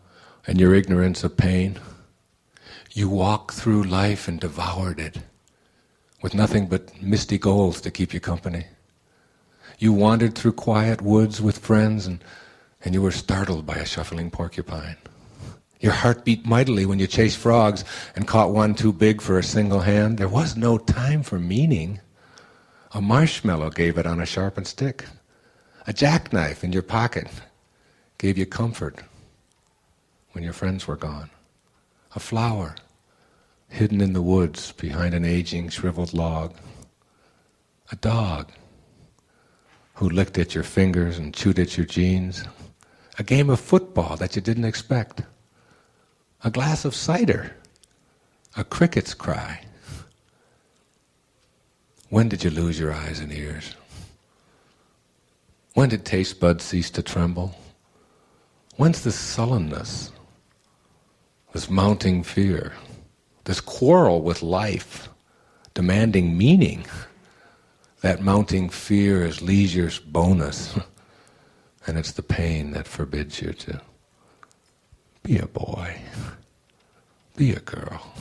and your ignorance of pain, you walked through life and devoured it, with nothing but misty goals to keep you company. You wandered through quiet woods with friends, and you were startled by a shuffling porcupine. Your heart beat mightily when you chased frogs and caught one too big for a single hand. There was no time for meaning. A marshmallow gave it on a sharpened stick. A jackknife in your pocket gave you comfort when your friends were gone. A flower hidden in the woods behind an aging, shriveled log. A dog who licked at your fingers and chewed at your jeans. A game of football that you didn't expect. A glass of cider. A cricket's cry. When did you lose your eyes and ears? When did taste buds cease to tremble? When's this sullenness, this mounting fear, this quarrel with life, demanding meaning? That mounting fear is leisure's bonus, and it's the pain that forbids you to be a boy, be a girl.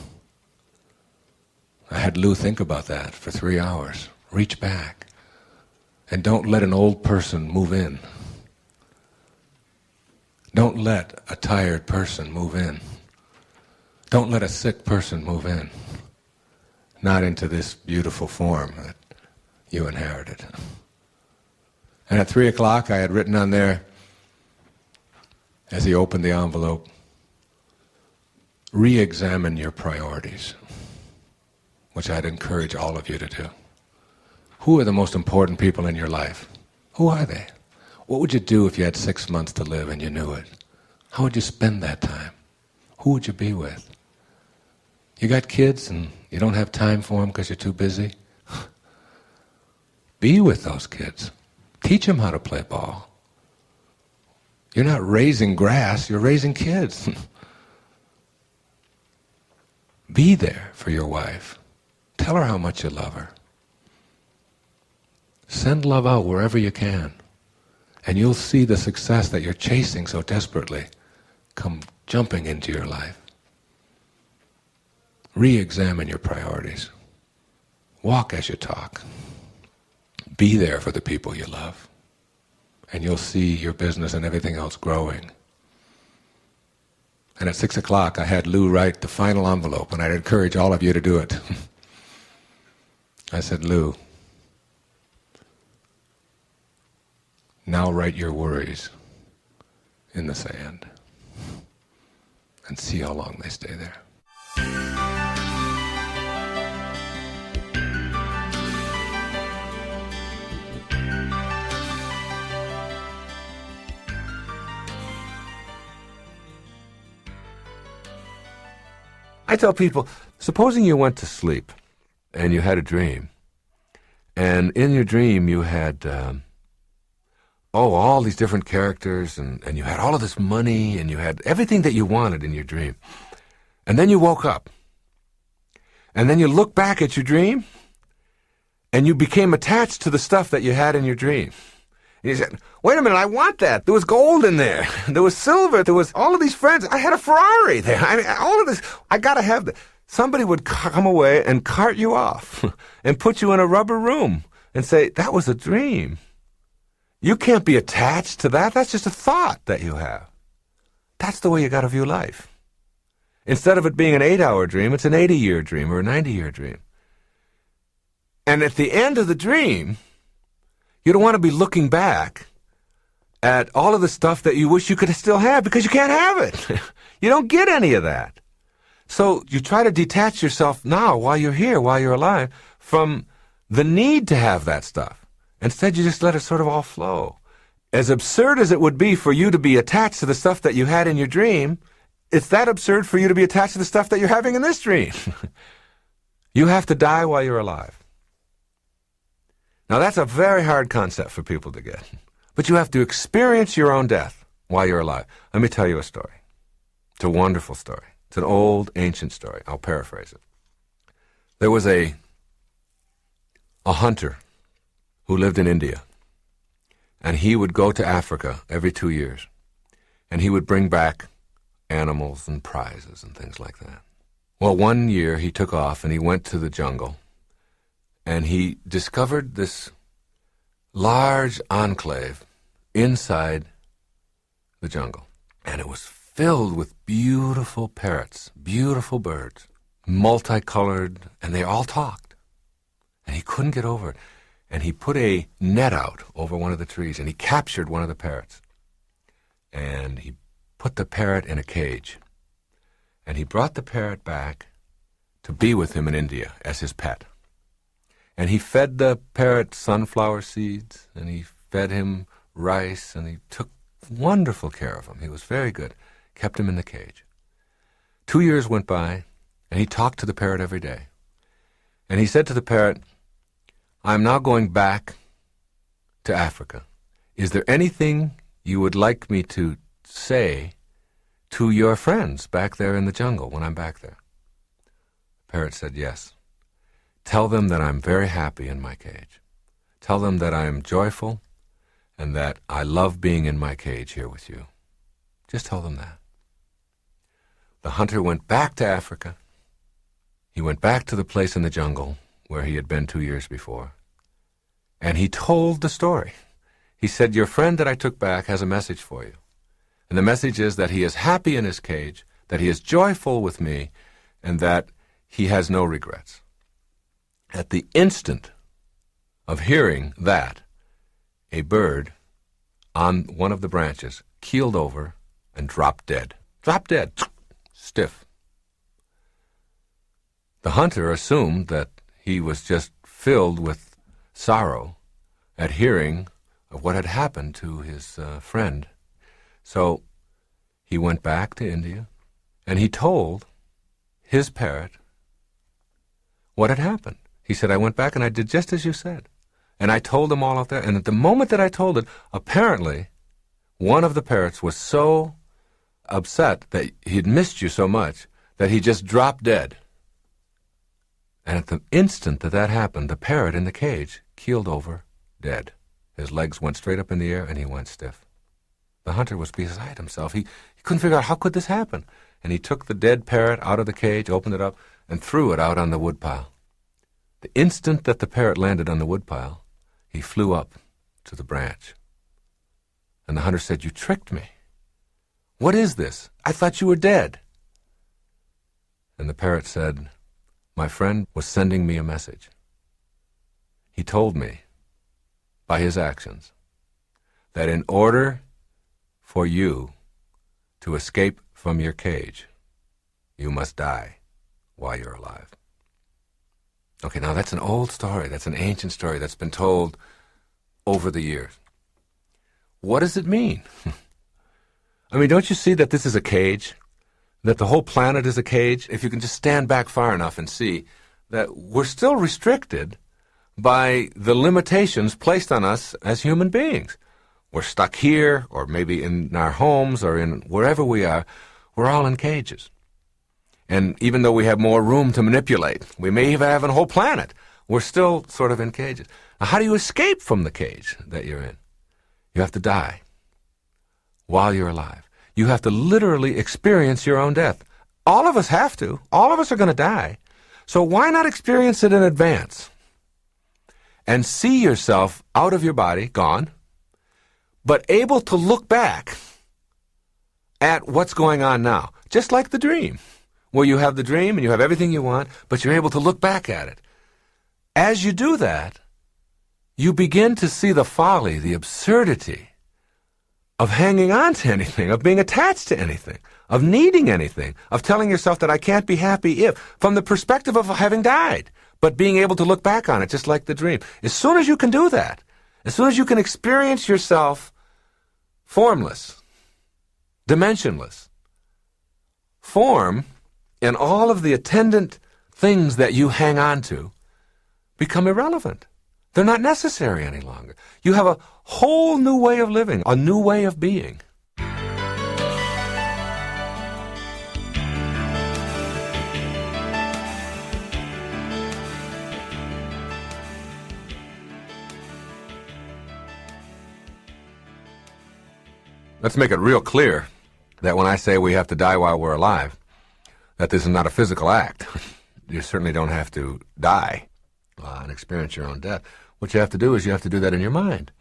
I had Lou think about that for 3 hours. Reach back. And don't let an old person move in. Don't let a tired person move in. Don't let a sick person move in. Not into this beautiful form that you inherited. And at 3 o'clock I had written on there, as he opened the envelope, re-examine your priorities, which I'd encourage all of you to do. Who are the most important people in your life? Who are they? What would you do if you had 6 months to live and you knew it? How would you spend that time? Who would you be with? You got kids and you don't have time for them because you're too busy? Be with those kids. Teach them how to play ball. You're not raising grass, you're raising kids. Be there for your wife. Tell her how much you love her. Send love out wherever you can. And you'll see the success that you're chasing so desperately come jumping into your life. Re-examine your priorities. Walk as you talk. Be there for the people you love. And you'll see your business and everything else growing. And at 6 o'clock, I had Lou write the final envelope, and I'd encourage all of you to do it. I said, Lou, now write your worries in the sand and see how long they stay there. I tell people, supposing you went to sleep and you had a dream, and in your dream you had, all these different characters, and you had all of this money, and you had everything that you wanted in your dream. And then you woke up, and then you look back at your dream, and you became attached to the stuff that you had in your dream. And you said, wait a minute, I want that. There was gold in there. There was silver. There was all of these friends. I had a Ferrari there. I mean, all of this. I got to have that. Somebody would come away and cart you off and put you in a rubber room and say, that was a dream. You can't be attached to that. That's just a thought that you have. That's the way you got to view life. Instead of it being an 8-hour dream, it's an 80-year dream or a 90-year dream. And at the end of the dream, you don't want to be looking back at all of the stuff that you wish you could still have because you can't have it. You don't get any of that. So you try to detach yourself now while you're here, while you're alive, from the need to have that stuff. Instead, you just let it sort of all flow. As absurd as it would be for you to be attached to the stuff that you had in your dream, it's that absurd for you to be attached to the stuff that you're having in this dream. You have to die while you're alive. Now, that's a very hard concept for people to get. But you have to experience your own death while you're alive. Let me tell you a story. It's a wonderful story. It's an old, ancient story. I'll paraphrase it. There was a hunter who lived in India. And he would go to Africa every 2 years. And he would bring back animals and prizes and things like that. Well, one year he took off and he went to the jungle. And he discovered this large enclave inside the jungle. And it was filled with beautiful parrots, beautiful birds, multicolored, and they all talked. And he couldn't get over it. And he put a net out over one of the trees, and he captured one of the parrots. And he put the parrot in a cage. And he brought the parrot back to be with him in India as his pet. And he fed the parrot sunflower seeds, and he fed him rice, and he took wonderful care of him. He was very good. Kept him in the cage. 2 years went by, and he talked to the parrot every day. And he said to the parrot, I'm now going back to Africa. Is there anything you would like me to say to your friends back there in the jungle when I'm back there? The parrot said, yes. Tell them that I'm very happy in my cage. Tell them that I am joyful and that I love being in my cage here with you. Just tell them that. The hunter went back to Africa. He went back to the place in the jungle where he had been 2 years before. And he told the story. He said, your friend that I took back has a message for you. And the message is that he is happy in his cage, that he is joyful with me, and that he has no regrets. At the instant of hearing that, a bird on one of the branches keeled over and dropped dead. Dropped dead, stiff. The hunter assumed that he was just filled with sorrow at hearing of what had happened to his friend. So he went back to India, and he told his parrot what had happened. He said, I went back and I did just as you said. And I told them all out there, and at the moment that I told it, apparently one of the parrots was so upset that he'd missed you so much that he just dropped dead. And at the instant that that happened, the parrot in the cage keeled over, dead. His legs went straight up in the air, and he went stiff. The hunter was beside himself. He couldn't figure out how could this happen. And he took the dead parrot out of the cage, opened it up, and threw it out on the woodpile. The instant that the parrot landed on the woodpile, he flew up to the branch. And the hunter said, "You tricked me. What is this? I thought you were dead." And the parrot said, "My friend was sending me a message. He told me, by his actions, that in order for you to escape from your cage, you must die while you're alive." Okay, now that's an old story. That's an ancient story that's been told over the years. What does it mean? I mean, don't you see that this is a cage? That the whole planet is a cage? If you can just stand back far enough and see that we're still restricted by the limitations placed on us as human beings. We're stuck here, or maybe in our homes, or in wherever we are. We're all in cages. And even though we have more room to manipulate, we may even have a whole planet, we're still sort of in cages. Now, how do you escape from the cage that you're in? You have to die while you're alive. You have to literally experience your own death. All of us have to. All of us are going to die. So why not experience it in advance? And see yourself out of your body, gone, but able to look back at what's going on now. Just like the dream, where you have the dream and you have everything you want, but you're able to look back at it. As you do that, you begin to see the folly, the absurdity of hanging on to anything, of being attached to anything, of needing anything, of telling yourself that I can't be happy if, from the perspective of having died, but being able to look back on it just like the dream. As soon as you can do that, as soon as you can experience yourself formless, dimensionless, form and all of the attendant things that you hang on to become irrelevant. They're not necessary any longer. You have a whole new way of living, a new way of being. Let's make it real clear that when I say we have to die while we're alive, that this is not a physical act. You certainly don't have to die and experience your own death. What you have to do is you have to do that in your mind.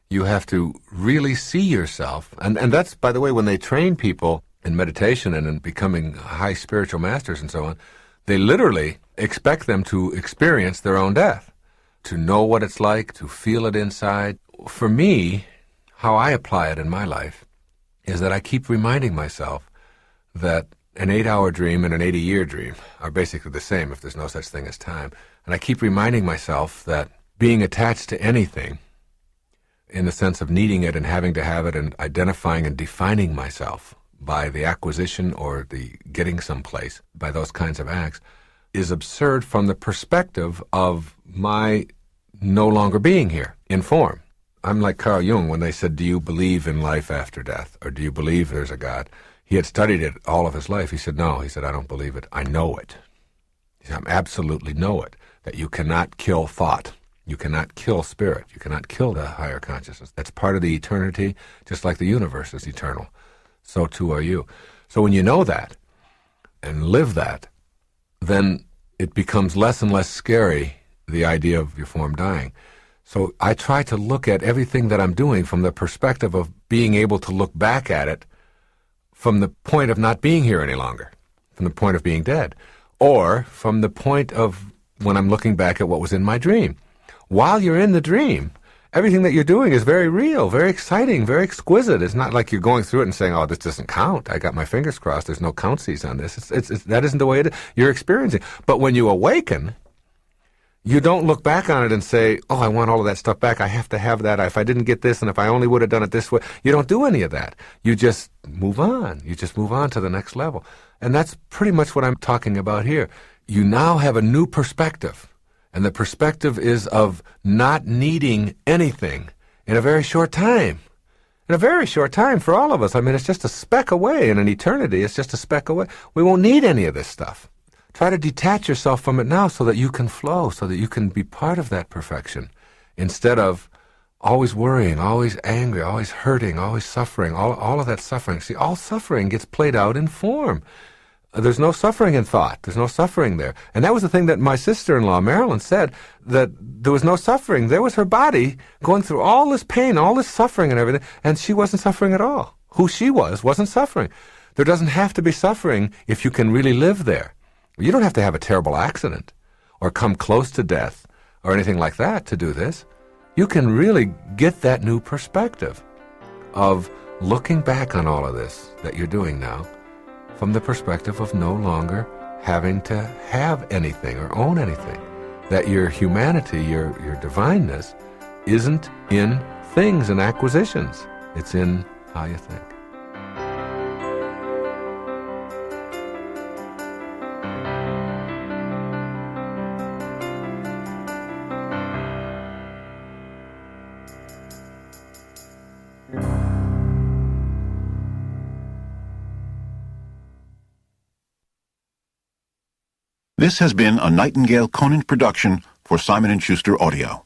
You have to really see yourself, and that's, by the way, when they train people in meditation and in becoming high spiritual masters and so on, they literally expect them to experience their own death, to know what it's like, to feel it inside. For me, how I apply it in my life is that I keep reminding myself that an 8-hour dream and an 80-year dream are basically the same if there's no such thing as time. And I keep reminding myself that being attached to anything, in the sense of needing it and having to have it and identifying and defining myself by the acquisition or the getting someplace by those kinds of acts, is absurd from the perspective of my no longer being here in form. I'm like Carl Jung when they said, "Do you believe in life after death? Or do you believe there's a God?" He had studied it all of his life. He said, "No." He said, "I don't believe it. I know it." He said, "I absolutely know it, that you cannot kill thought. You cannot kill spirit. You cannot kill the higher consciousness. That's part of the eternity, just like the universe is eternal. So too are you." So when you know that and live that, then it becomes less and less scary, the idea of your form dying. So I try to look at everything that I'm doing from the perspective of being able to look back at it from the point of not being here any longer, from the point of being dead, or from the point of when I'm looking back at what was in my dream. While you're in the dream, everything that you're doing is very real, very exciting, very exquisite. It's not like you're going through it and saying, "Oh, this doesn't count. I got my fingers crossed. There's no countsies on this." That isn't the way it is. You're experiencing. But when you awaken, you don't look back on it and say, "Oh, I want all of that stuff back. I have to have that. If I didn't get this, and if I only would have done it this way." You don't do any of that. You just move on. You just move on to the next level. And that's pretty much what I'm talking about here. you now have a new perspective. And the perspective is of not needing anything in a very short time. In a very short time for all of us. I mean, it's just a speck away. In an eternity, it's just a speck away. We won't need any of this stuff. Try to detach yourself from it now so that you can flow, so that you can be part of that perfection, instead of always worrying, always angry, always hurting, always suffering, all of that suffering. See, all suffering gets played out in form. There's no suffering in thought. There's no suffering there. And that was the thing that my sister-in-law, Marilyn, said, that there was no suffering. There was her body going through all this pain, all this suffering and everything, and she wasn't suffering at all. Who she wasn't suffering. There doesn't have to be suffering if you can really live there. You don't have to have a terrible accident or come close to death or anything like that to do this. You can really get that new perspective of looking back on all of this that you're doing now from the perspective of no longer having to have anything or own anything. That your humanity, your divineness, isn't in things and acquisitions. It's in how you think. This has been a Nightingale Conant production for Simon & Schuster Audio.